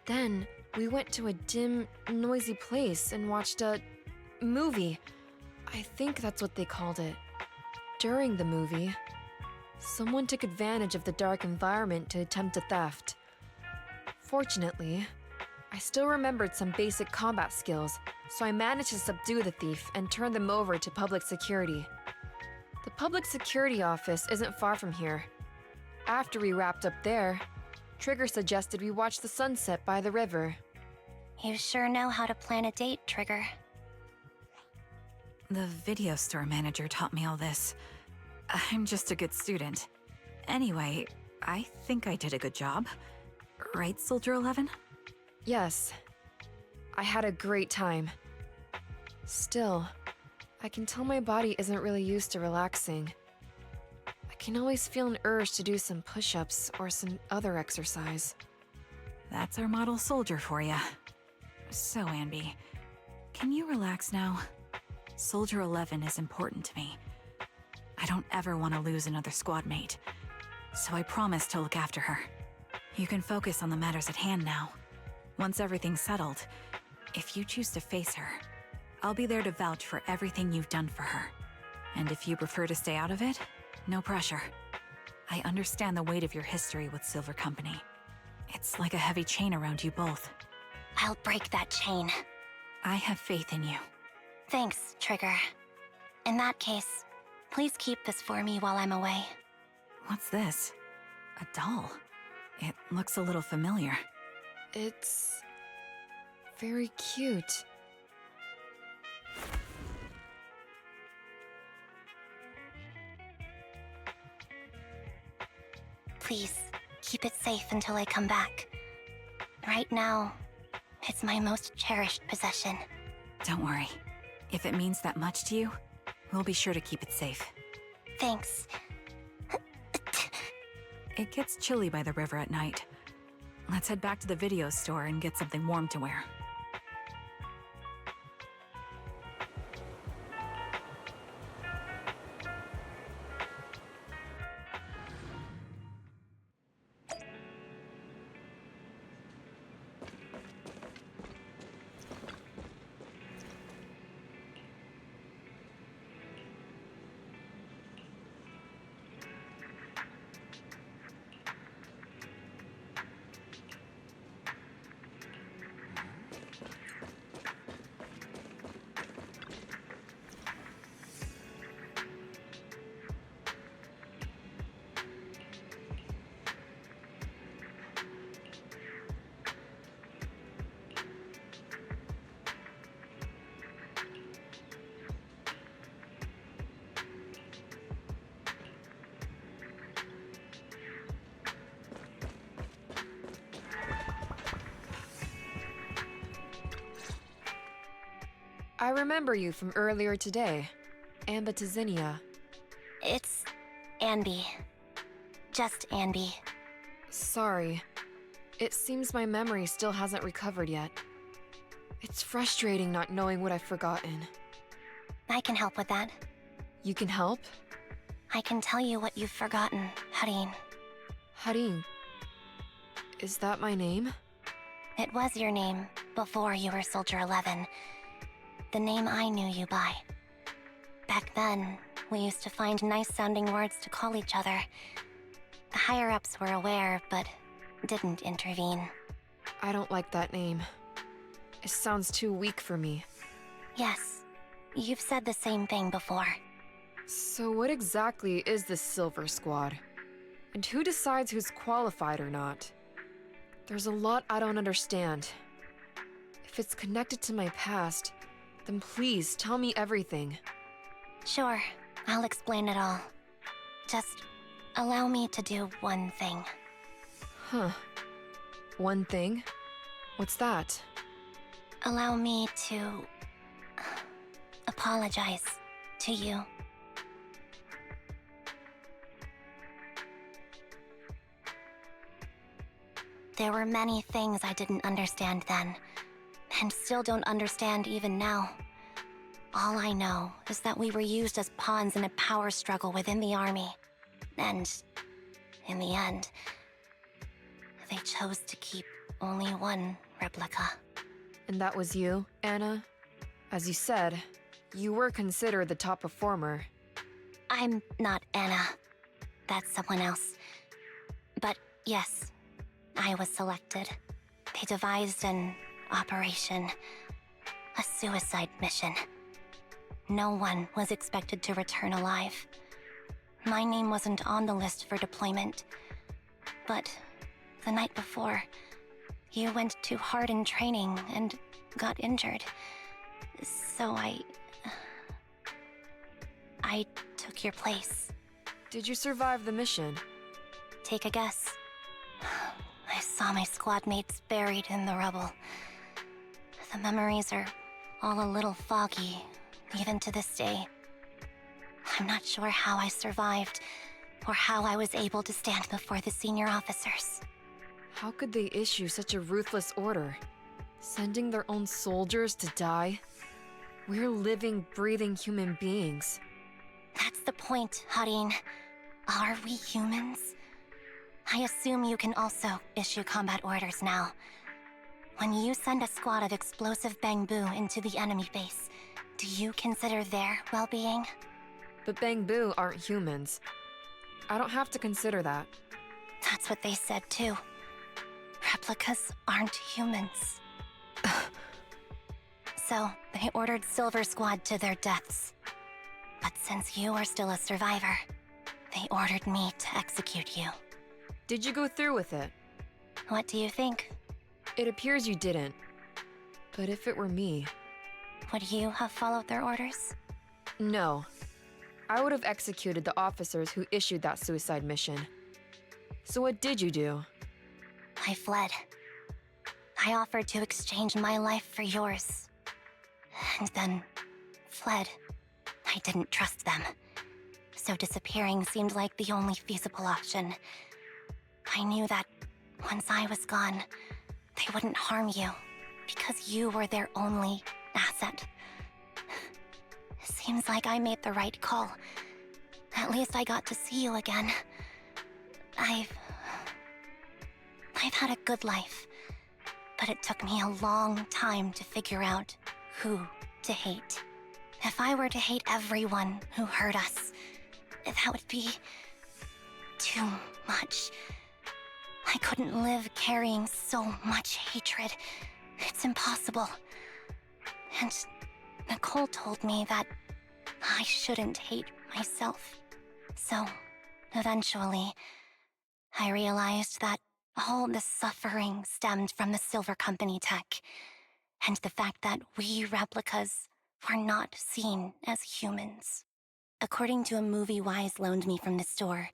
Then we went to a dim, noisy place and watched a movie. I think that's what they called it. During the movie, someone took advantage of the dark environment to attempt a theft. Fortunately, I still remembered some basic combat skills, so I managed to subdue the thief and turn them over to public security. The public security office isn't far from here. After we wrapped up there, Trigger suggested we watch the sunset by the river. You sure know how to plan a date, Trigger. The video store manager taught me all this. I'm just a good student. Anyway, I think I did a good job. Right, Soldier 11? Yes. I had a great time. Still, I can tell my body isn't really used to relaxing. I can always feel an urge to do some push-ups or some other exercise. That's our model soldier for ya. So, Anby, can you relax now? Soldier 11 is important to me. I don't ever want to lose another squad mate, so I promise to look after her. You can focus on the matters at hand now. Once everything's settled, if you choose to face her, I'll be there to vouch for everything you've done for her. And if you prefer to stay out of it, no pressure. I understand the weight of your history with Silver Company. It's like a heavy chain around you both. I'll break that chain. I have faith in you. Thanks, Trigger. In that case, please keep this for me while I'm away. What's this? A doll. It looks a little familiar. It's very cute. Please, keep it safe until I come back. Right now, it's my most cherished possession. Don't worry. If it means that much to you, we'll be sure to keep it safe. Thanks. It gets chilly by the river at night. Let's head back to the video store and get something warm to wear. I remember you from earlier today. Anby. It's Anby. Just Anby. Sorry. It seems my memory still hasn't recovered yet. It's frustrating not knowing what I've forgotten. I can help with that. You can help? I can tell you what you've forgotten, Harin. Harin. Is that my name? It was your name before you were Soldier 11. The name I knew you by. Back then, we used to find nice-sounding words to call each other. The higher-ups were aware, but didn't intervene. I don't like that name. It sounds too weak for me. Yes, you've said the same thing before. So what exactly is this Silver Squad? And who decides who's qualified or not? There's a lot I don't understand. If it's connected to my past, then please tell me everything. Sure, I'll explain it all. Just allow me to do one thing. Huh. One thing? What's that? Allow me to apologize to you. There were many things I didn't understand then, and still don't understand even now. All I know is that we were used as pawns in a power struggle within the army. And, in the end, they chose to keep only one replica. And that was you, Anna? As you said, you were considered the top performer. I'm not Anna. That's someone else. But yes, I was selected. They devised an operation, a suicide mission. No one was expected to return alive. My name wasn't on the list for deployment. But the night before, you went too hard in training and got injured. So I took your place. Did you survive the mission? Take a guess. I saw my squad mates buried in the rubble. The memories are all a little foggy, even to this day. I'm not sure how I survived, or how I was able to stand before the senior officers. How could they issue such a ruthless order? Sending their own soldiers to die? We're living, breathing human beings. That's the point, Harin. Are we humans? I assume you can also issue combat orders now. When you send a squad of explosive Bangbu into the enemy base, do you consider their well-being? But Bangbu aren't humans. I don't have to consider that. That's what they said too. Replicas aren't humans. so they ordered Silver Squad to their deaths. But since you are still a survivor, they ordered me to execute you. Did you go through with it? What do you think? It appears you didn't. But if it were me... Would you have followed their orders? No. I would have executed the officers who issued that suicide mission. So what did you do? I fled. I offered to exchange my life for yours. And then fled. I didn't trust them. So disappearing seemed like the only feasible option. I knew that once I was gone, they wouldn't harm you, because you were their only asset. Seems like I made the right call. At least I got to see you again. I've had a good life, but it took me a long time to figure out who to hate. If I were to hate everyone who hurt us, that would be too much. I couldn't live carrying so much hatred. It's impossible. And Nicole told me that I shouldn't hate myself. So, eventually, I realized that all the suffering stemmed from the Silver Company tech, and the fact that we replicas were not seen as humans. According to a movie Wise loaned me from the store,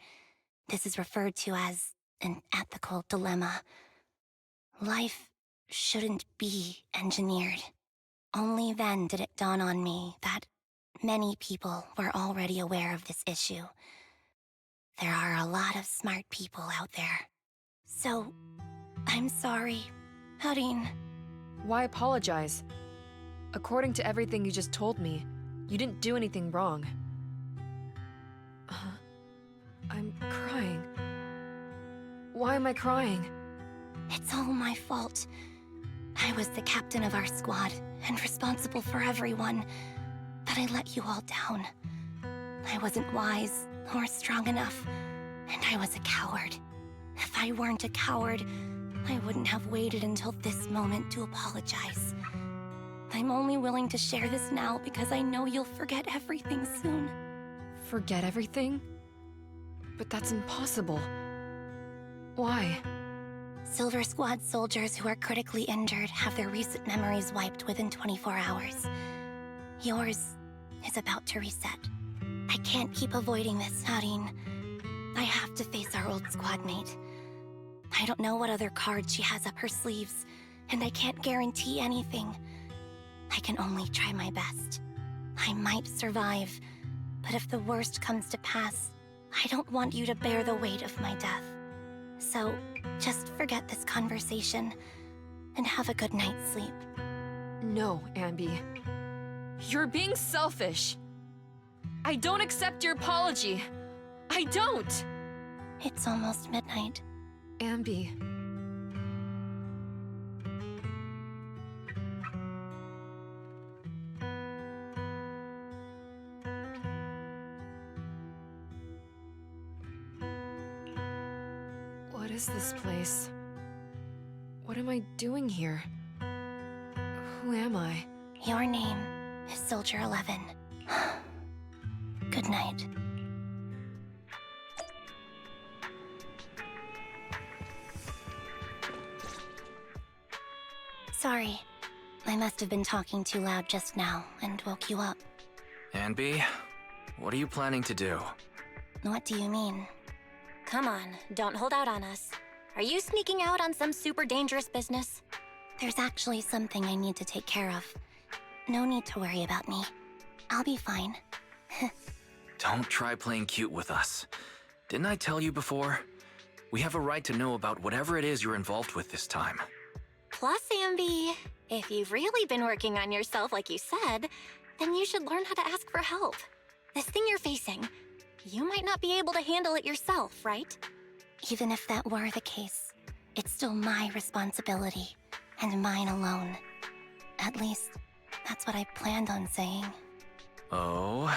this is referred to as an ethical dilemma. Life shouldn't be engineered. Only then did it dawn on me that many people were already aware of this issue. There are a lot of smart people out there. So, I'm sorry, Harin. Why apologize? According to everything you just told me, you didn't do anything wrong. I'm crying. Why am I crying? It's all my fault. I was the captain of our squad and responsible for everyone, but I let you all down. I wasn't wise or strong enough, and I was a coward. If I weren't a coward, I wouldn't have waited until this moment to apologize. I'm only willing to share this now because I know you'll forget everything soon. Forget everything? But that's impossible. Why? Silver Squad soldiers who are critically injured have their recent memories wiped within 24 hours. Yours is about to reset. I can't keep avoiding this, Harin. I have to face our old squad mate. I don't know what other cards she has up her sleeves, and I can't guarantee anything. I can only try my best. I might survive, but if the worst comes to pass, I don't want you to bear the weight of my death. So, just forget this conversation, and have a good night's sleep. No, Anby. You're being selfish. I don't accept your apology. I don't! It's almost midnight. Anby. What is this place? What am I doing here? Who am I? Your name is Soldier 11. Good night. Sorry. I must have been talking too loud just now and woke you up. Anby, what are you planning to do? What do you mean? Come on, don't hold out on us. Are you sneaking out on some super dangerous business? There's actually something I need to take care of. No need to worry about me. I'll be fine. Don't try playing cute with us. Didn't I tell you before? We have a right to know about whatever it is you're involved with this time. Plus, Anby, if you've really been working on yourself like you said, then you should learn how to ask for help. This thing you're facing, you might not be able to handle it yourself, right? Even if that were the case, it's still my responsibility, and mine alone. At least, that's what I planned on saying. Oh?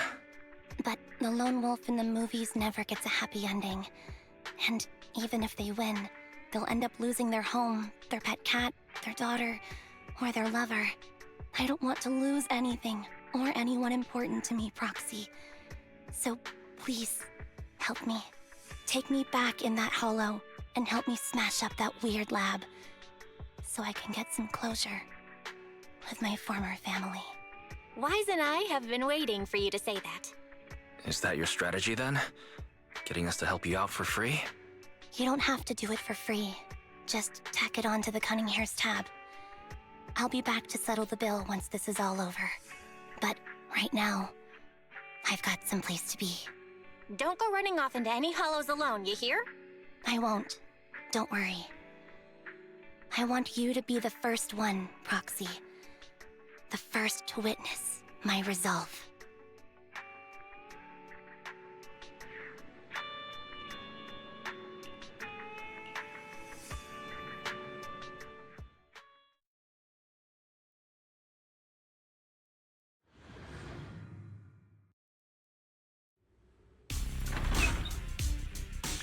But the lone wolf in the movies never gets a happy ending. And even if they win, they'll end up losing their home, their pet cat, their daughter, or their lover. I don't want to lose anything or anyone important to me, Proxy. So please, help me. Take me back in that hollow and help me smash up that weird lab so I can get some closure with my former family. Wise and I have been waiting for you to say that. Is that your strategy then? Getting us to help you out for free? You don't have to do it for free. Just tack it onto the Cunning Hair's tab. I'll be back to settle the bill once this is all over. But right now, I've got someplace to be. Don't go running off into any hollows alone, you hear? I won't. Don't worry. I want you to be the first one, Proxy. The first to witness my resolve.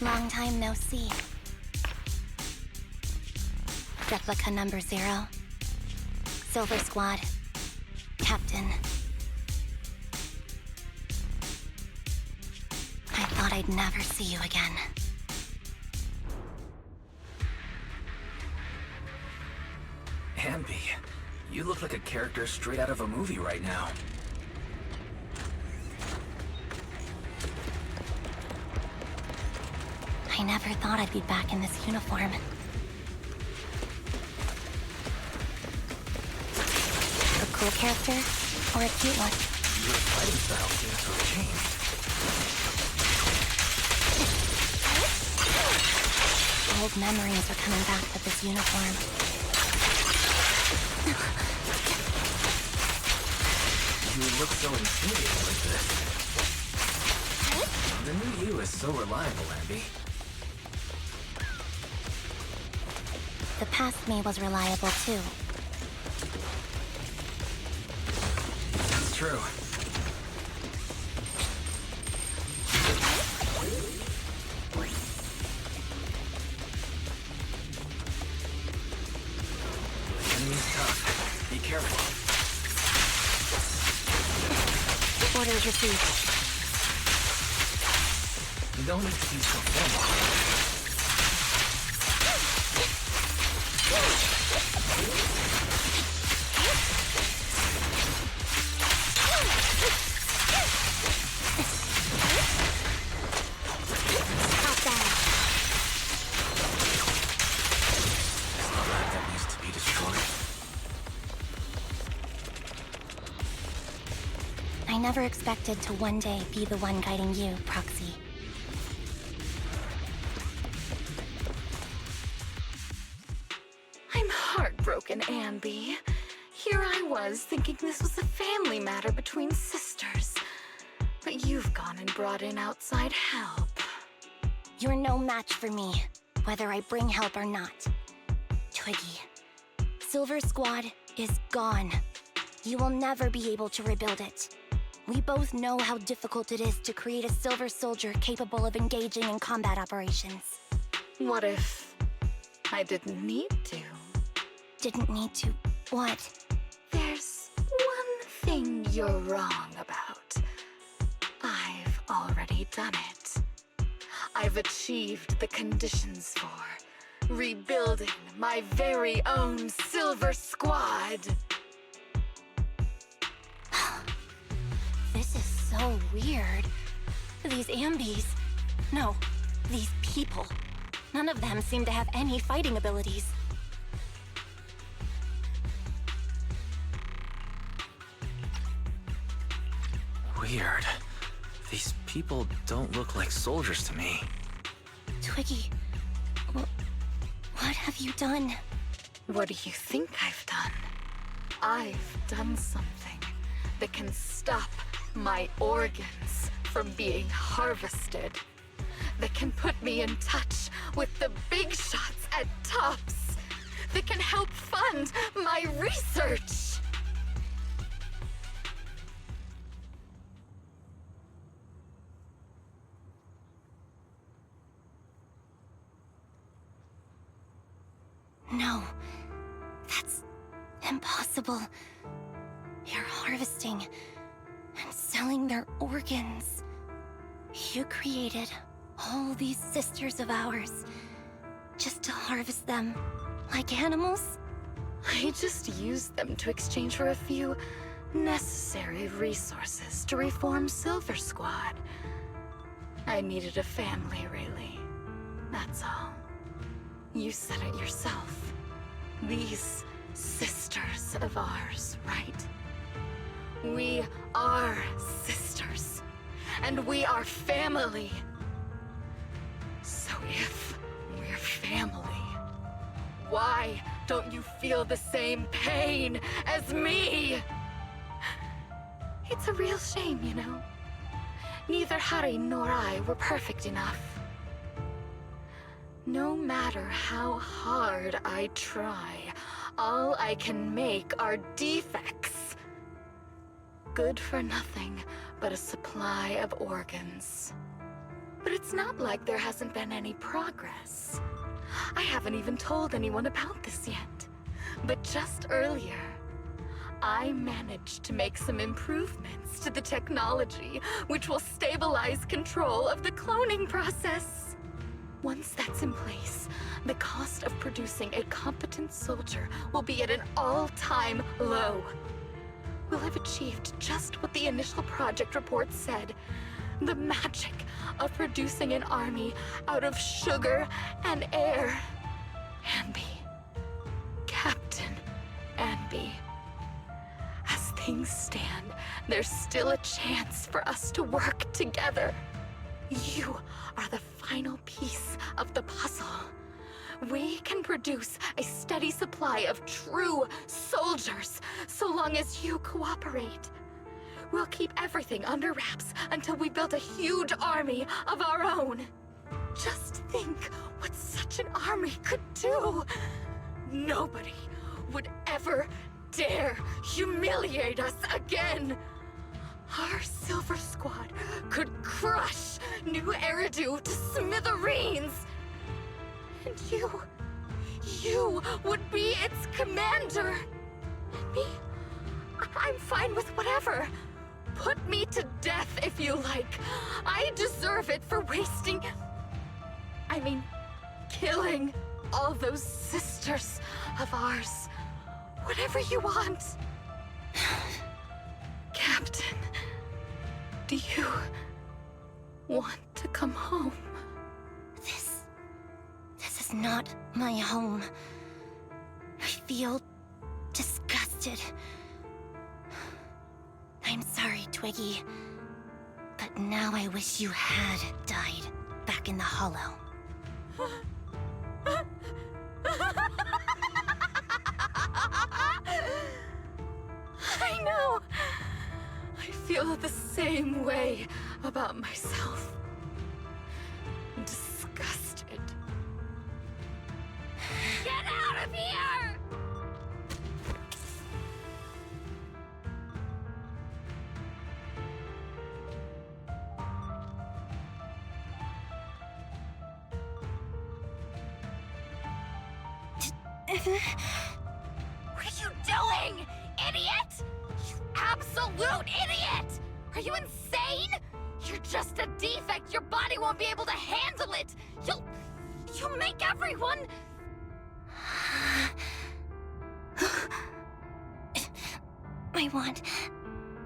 Long time no see. Replica number 0. Silver Squad. Captain. I thought I'd never see you again. Anby, you look like a character straight out of a movie right now. I never thought I'd be back in this uniform. A cool character or a cute one? Your fighting style seems to have changed. Old memories are coming back with this uniform. You look so intimidating like this. The new you is so reliable, Anby. The past me was reliable too. That's true. The enemy's tough. Be careful. Orders received. You don't need to be so formal. I never expected to one day be the one guiding you, Proxy. I'm heartbroken, Anby. Here I was thinking this was a family matter between sisters. But you've gone and brought in outside help. You're no match for me, whether I bring help or not. Twiggy, Silver Squad is gone. You will never be able to rebuild it. We both know how difficult it is to create a Silver Soldier capable of engaging in combat operations. What if I didn't need to? Didn't need to what? There's one thing you're wrong about. I've already done it. I've achieved the conditions for rebuilding my very own Silver Squad. This is so weird. These Ambys... No, these people. None of them seem to have any fighting abilities. Weird. These people don't look like soldiers to me. Twiggy, what have you done? What do you think I've done? I've done something that can stop my organs from being harvested. That can put me in touch with the big shots at Tops. That can help fund my research. No, that's impossible. You're harvesting and selling their organs. You created all these sisters of ours just to harvest them like animals? I just used them to exchange for a few necessary resources to reform Silver Squad. I needed a family, really. That's all. You said it yourself. These sisters of ours, right? We are sisters, and we are family. So if we're family, why don't you feel the same pain as me? It's a real shame, you know. Neither Harry nor I were perfect enough. No matter how hard I try, all I can make are defects. Good for nothing but a supply of organs. But it's not like there hasn't been any progress. I haven't even told anyone about this yet. But just earlier, I managed to make some improvements to the technology, which will stabilize control of the cloning process. Once that's in place, the cost of producing a competent soldier will be at an all-time low. We'll have achieved just what the initial project report said. The magic of producing an army out of sugar and air. Anby. Captain Anby. As things stand, there's still a chance for us to work together. You are the final piece of the puzzle. We can produce a steady supply of true soldiers so long as you cooperate. We'll keep everything under wraps until we build a huge army of our own. Just think what such an army could do. Nobody would ever dare humiliate us again. Our Silver Squad could crush New Eridu to smithereens. And you would be its commander. And me, I'm fine with whatever. Put me to death if you like. I deserve it for killing all those sisters of ours. Whatever you want. Captain, do you want to come home? This is not my home. I feel disgusted. I'm sorry, Twiggy. But now I wish you had died back in the Hollow. I know. I feel the same way about myself. Disgusted. Get out of here! What are you doing, idiot? You absolute idiot! Are you insane? You're just a defect. Your body won't be able to handle it. You'll make everyone... I want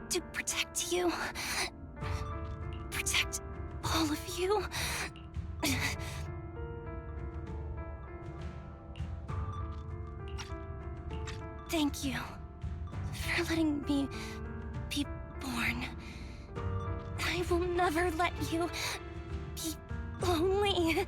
to protect you. Protect all of you. Thank you for letting me be born. I will never let you be lonely.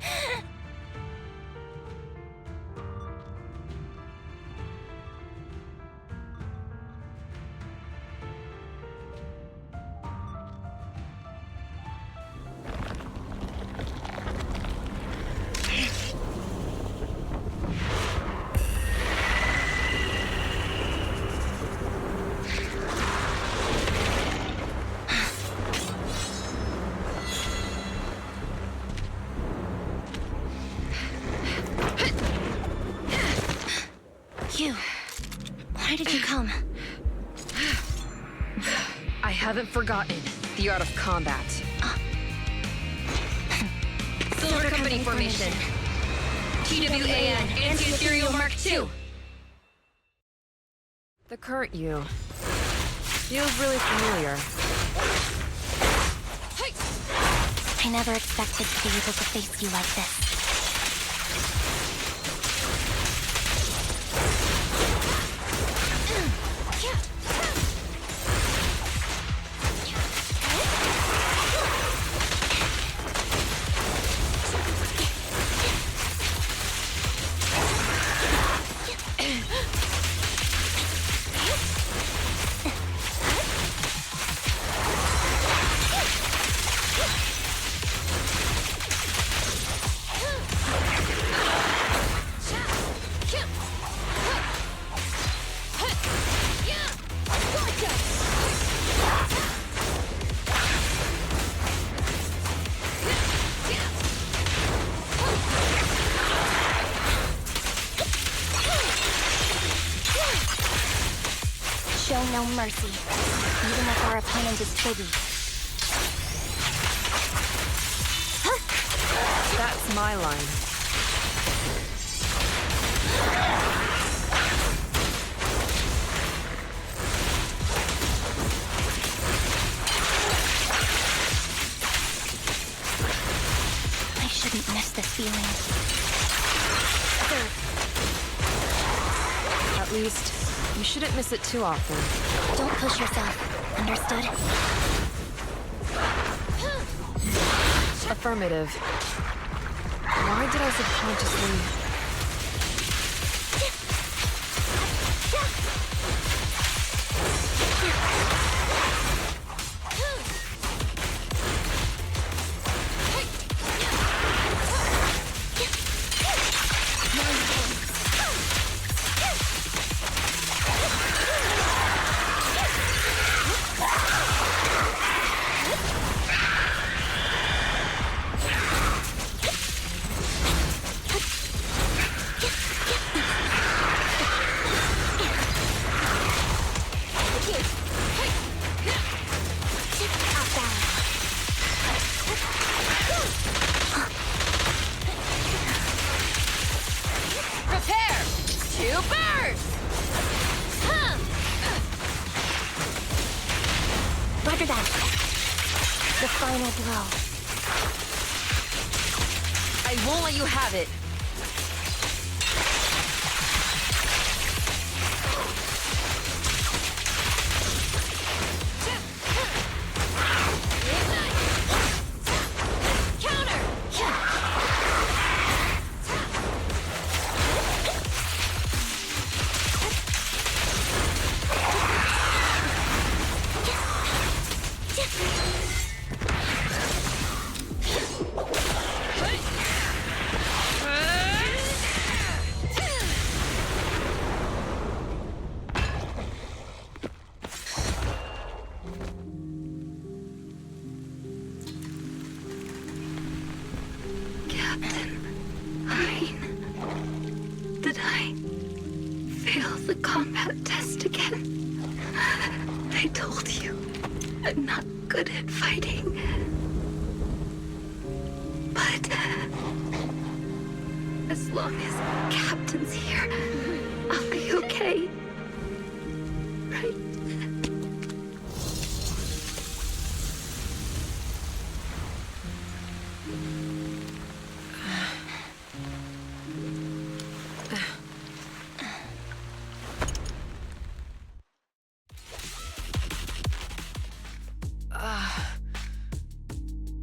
haven't forgotten the art of combat. Silver Company formation. TWAN, Anti-Ethereal Mark II. The current you feels really familiar. I never expected to be able to face you like this. Show no mercy, even if our opponent is biggie. That's my line. I shouldn't miss this feeling. At least, you shouldn't miss it too often. Don't push yourself, understood? Affirmative. Why did I subconsciously... Roger that. The final blow. I won't let you have it. Did I fail the combat test again? I told you, I'm not good at fighting. But as long as Captain's here, I'll be okay. Right?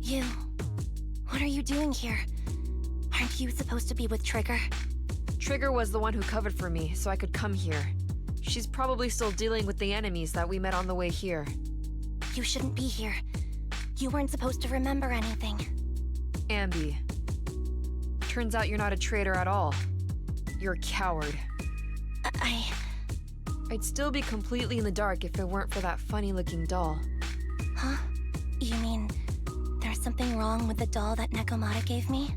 You... What are you doing here? Aren't you supposed to be with Trigger? Trigger was the one who covered for me, so I could come here. She's probably still dealing with the enemies that we met on the way here. You shouldn't be here. You weren't supposed to remember anything. Anby. Turns out you're not a traitor at all. You're a coward. I'd still be completely in the dark if it weren't for that funny-looking doll. Huh? You mean... there's something wrong with the doll that Nekomata gave me?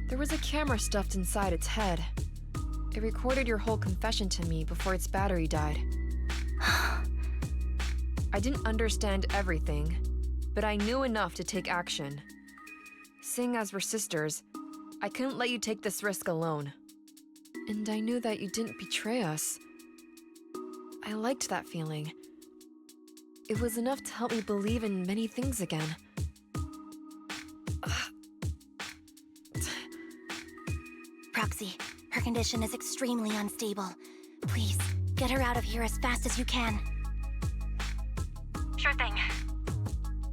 There was a camera stuffed inside its head. It recorded your whole confession to me before its battery died. I didn't understand everything, but I knew enough to take action. Seeing as we're sisters, I couldn't let you take this risk alone. And I knew that you didn't betray us. I liked that feeling. It was enough to help me believe in many things again. Proxy, her condition is extremely unstable. Please, get her out of here as fast as you can. Sure thing.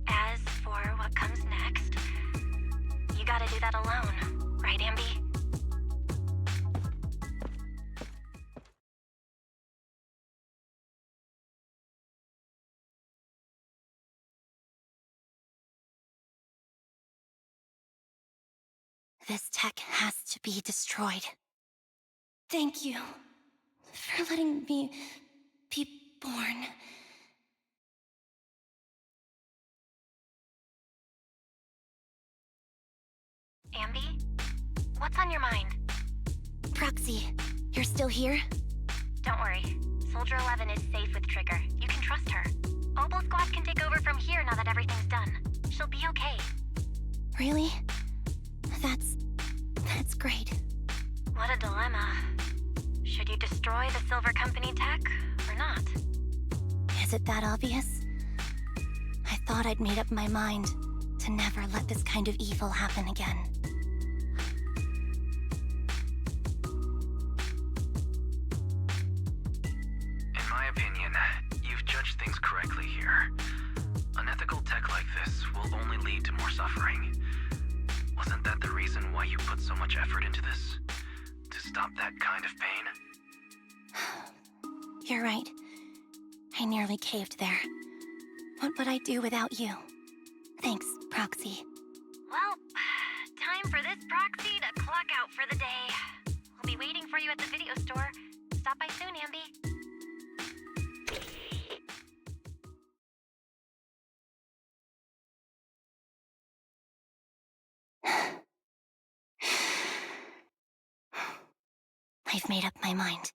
As for what comes next, you gotta do that alone, right, Anby? This tech has to be destroyed. Thank you for letting me be born. Anby? What's on your mind? Proxy, you're still here? Don't worry. Soldier 11 is safe with Trigger. You can trust her. Obel Squad can take over from here now that everything's done. She'll be okay. Really? That's great. What a dilemma. Should you destroy the Silver Company tech, or not? Is it that obvious? I thought I'd made up my mind to never let this kind of evil happen again. In my opinion, you've judged things correctly here. Unethical tech like this will only lead to more suffering. Wasn't that the reason why you put so much effort into this? To stop that kind of pain? You're right. I nearly caved there. What would I do without you? Thanks, Proxy. Well, time for this Proxy to clock out for the day. I'll be waiting for you at the video store. Stop by soon, Anby. I've made up my mind.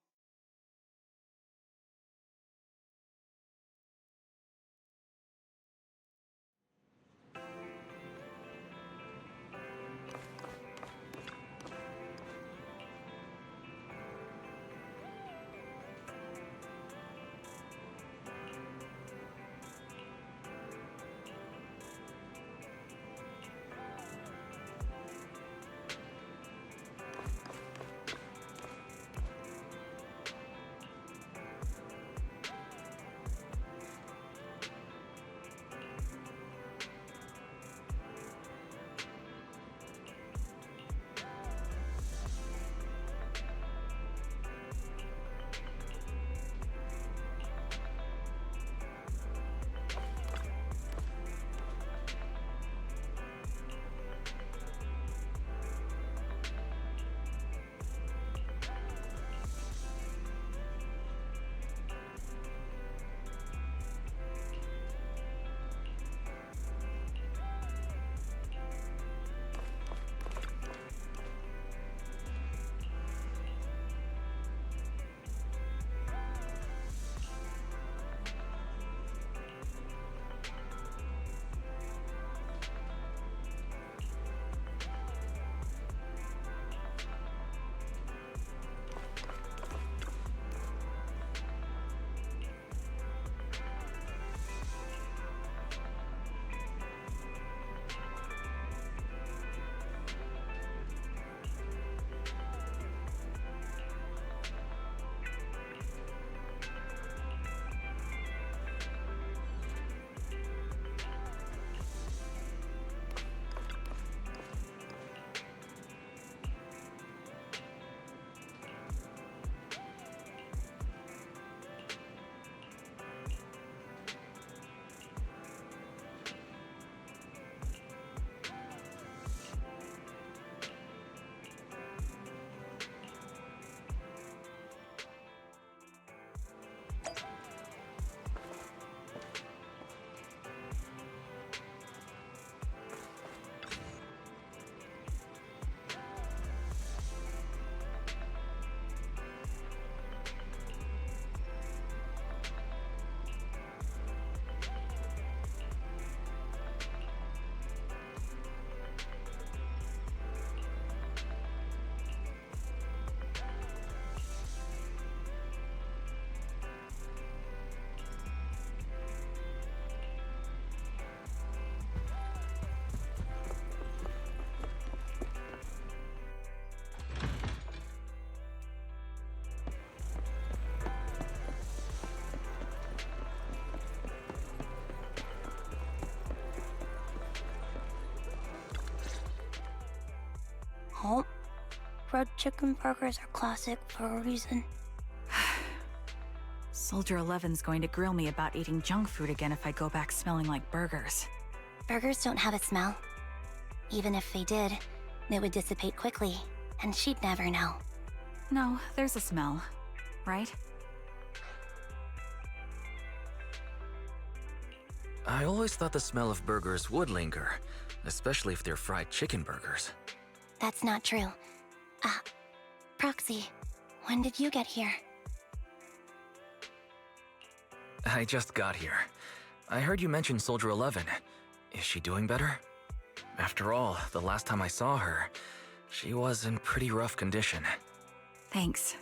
fried chicken burgers are classic for a reason. Soldier 11's going to grill me about eating junk food again if I go back smelling like burgers. Burgers don't have a smell. Even if they did, it would dissipate quickly, and she'd never know. No, there's a smell, right? I always thought the smell of burgers would linger, especially if they're fried chicken burgers. That's not true. Proxy, when did you get here? I just got here. I heard you mention Soldier 11. Is she doing better? After all, the last time I saw her, she was in pretty rough condition. Thanks.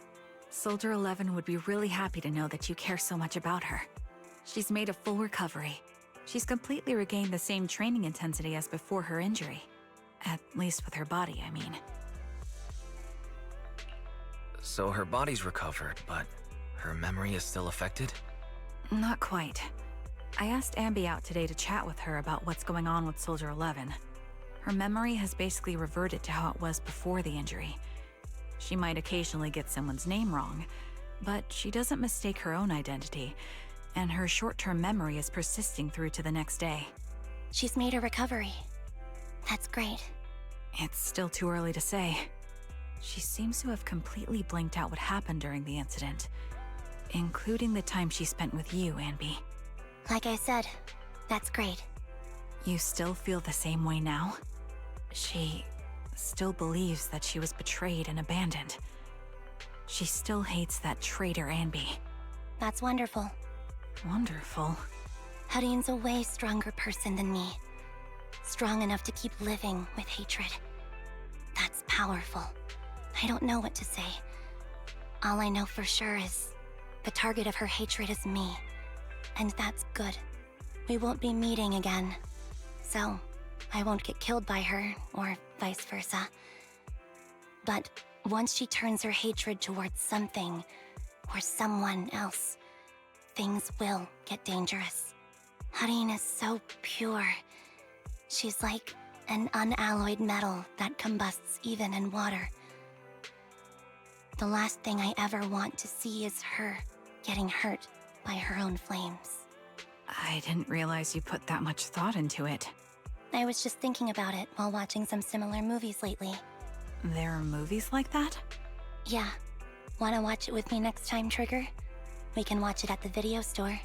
Soldier 11 would be really happy to know that you care so much about her. She's made a full recovery. She's completely regained the same training intensity as before her injury. At least with her body, I mean. So her body's recovered, but her memory is still affected? Not quite. I asked Anby out today to chat with her about what's going on with Soldier 11. Her memory has basically reverted to how it was before the injury. She might occasionally get someone's name wrong, but she doesn't mistake her own identity, and her short-term memory is persisting through to the next day. She's made a recovery. That's great. It's still too early to say. She seems to have completely blanked out what happened during the incident, including the time she spent with you, Anby. Like I said, that's great. You still feel the same way now? She still believes that she was betrayed and abandoned. She still hates that traitor Anby. That's wonderful. Wonderful. Hudeen's a way stronger person than me. Strong enough to keep living with hatred. That's powerful. I don't know what to say. All I know for sure is the target of her hatred is me. And that's good. We won't be meeting again. So, I won't get killed by her, or vice versa. But once she turns her hatred towards something, or someone else, things will get dangerous. Hudeen is so pure. She's like an unalloyed metal that combusts even in water. The last thing I ever want to see is her getting hurt by her own flames. I didn't realize you put that much thought into it. I was just thinking about it while watching some similar movies lately. There are movies like that? Yeah. Wanna watch it with me next time, Trigger? We can watch it at the video store.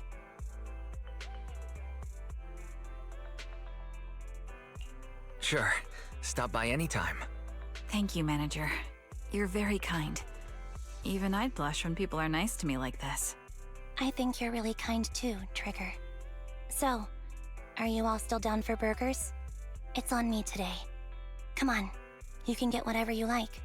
Sure. Stop by anytime. Thank you, Manager. You're very kind. Even I'd blush when people are nice to me like this. I think you're really kind too, Trigger. So, are you all still down for burgers? It's on me today. Come on, you can get whatever you like.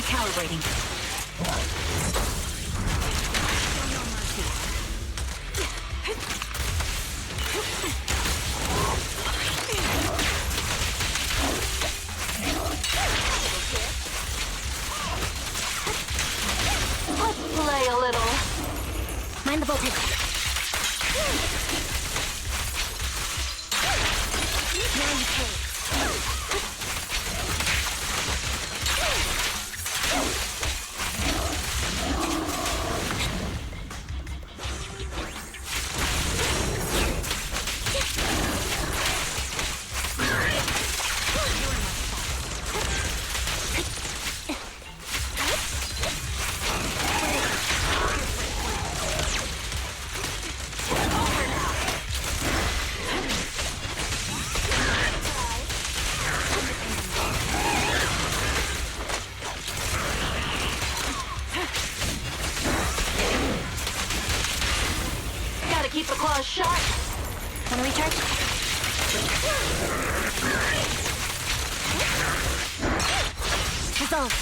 Recalibrating. Let's play a little. Mind the voltage. Now you take. Gotta keep the claws sharp. Wanna recharge? Resolve.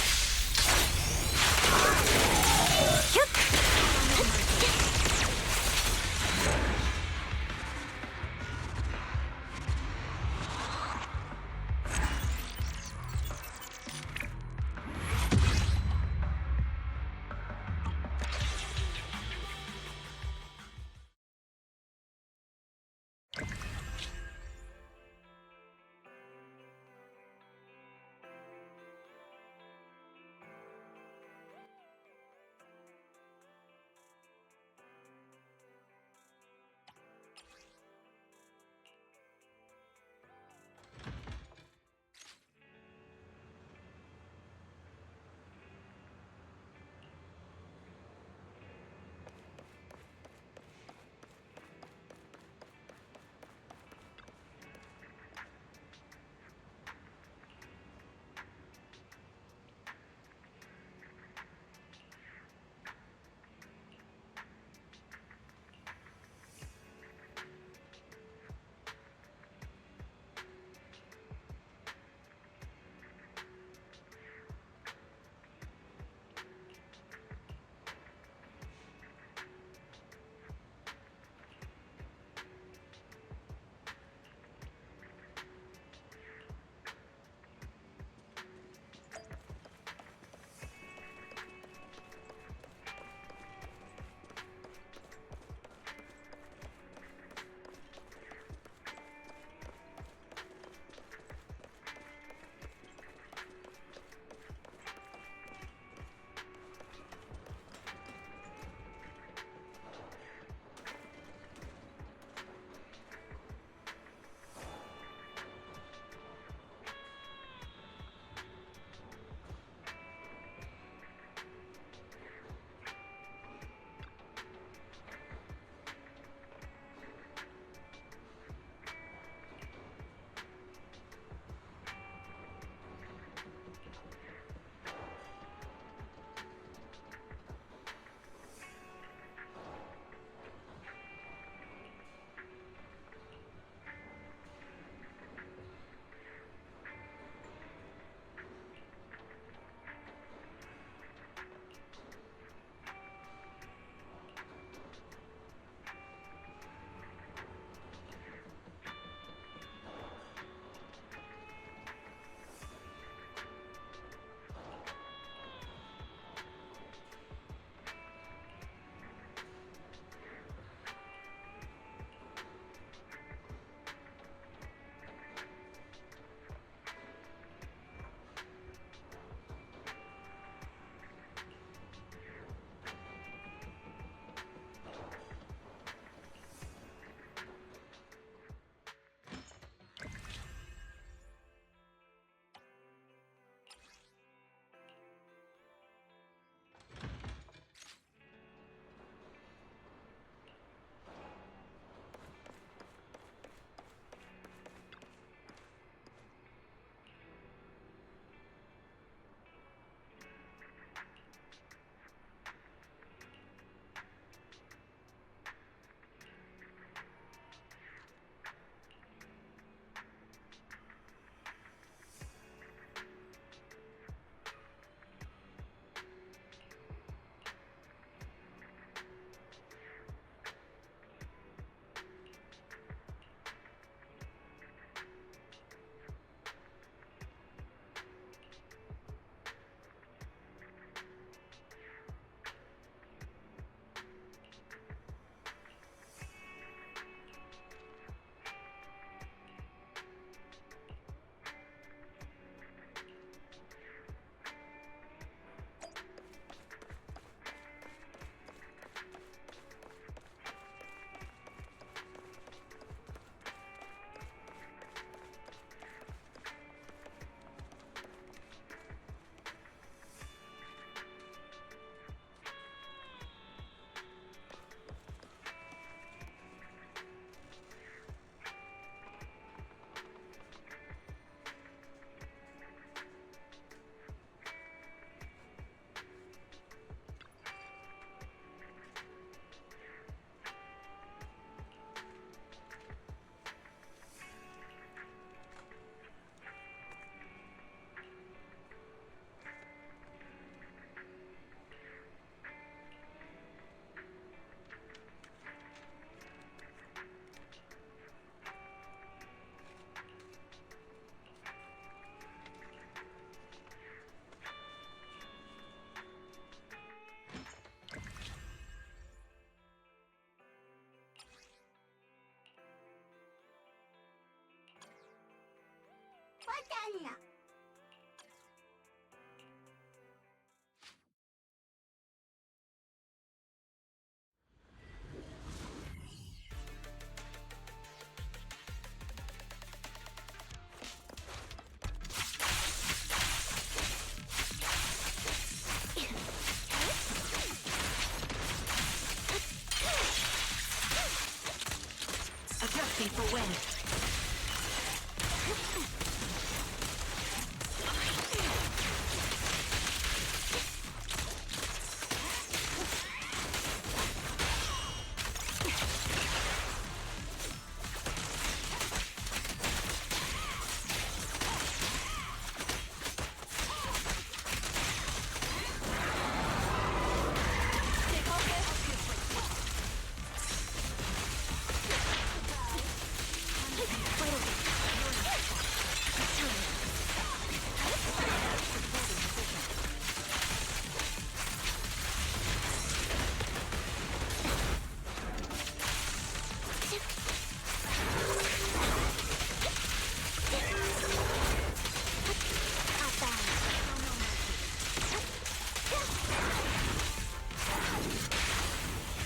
Adjusting for wind.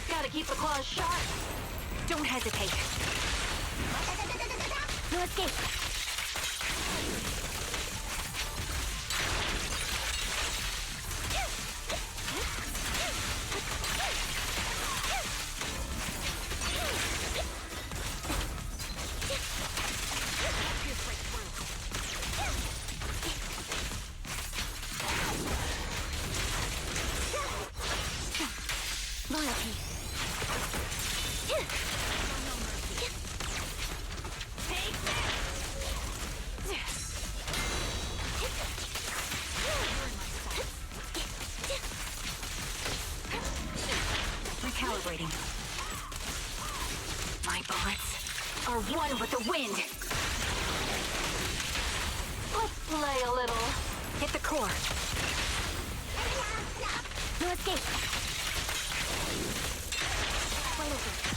Gotta keep the claws sharp. Don't hesitate. No escape. Loyalty. Recalibrating. My bullets are one with the wind. Let's play a little. Hit the core. No escape. Wait over.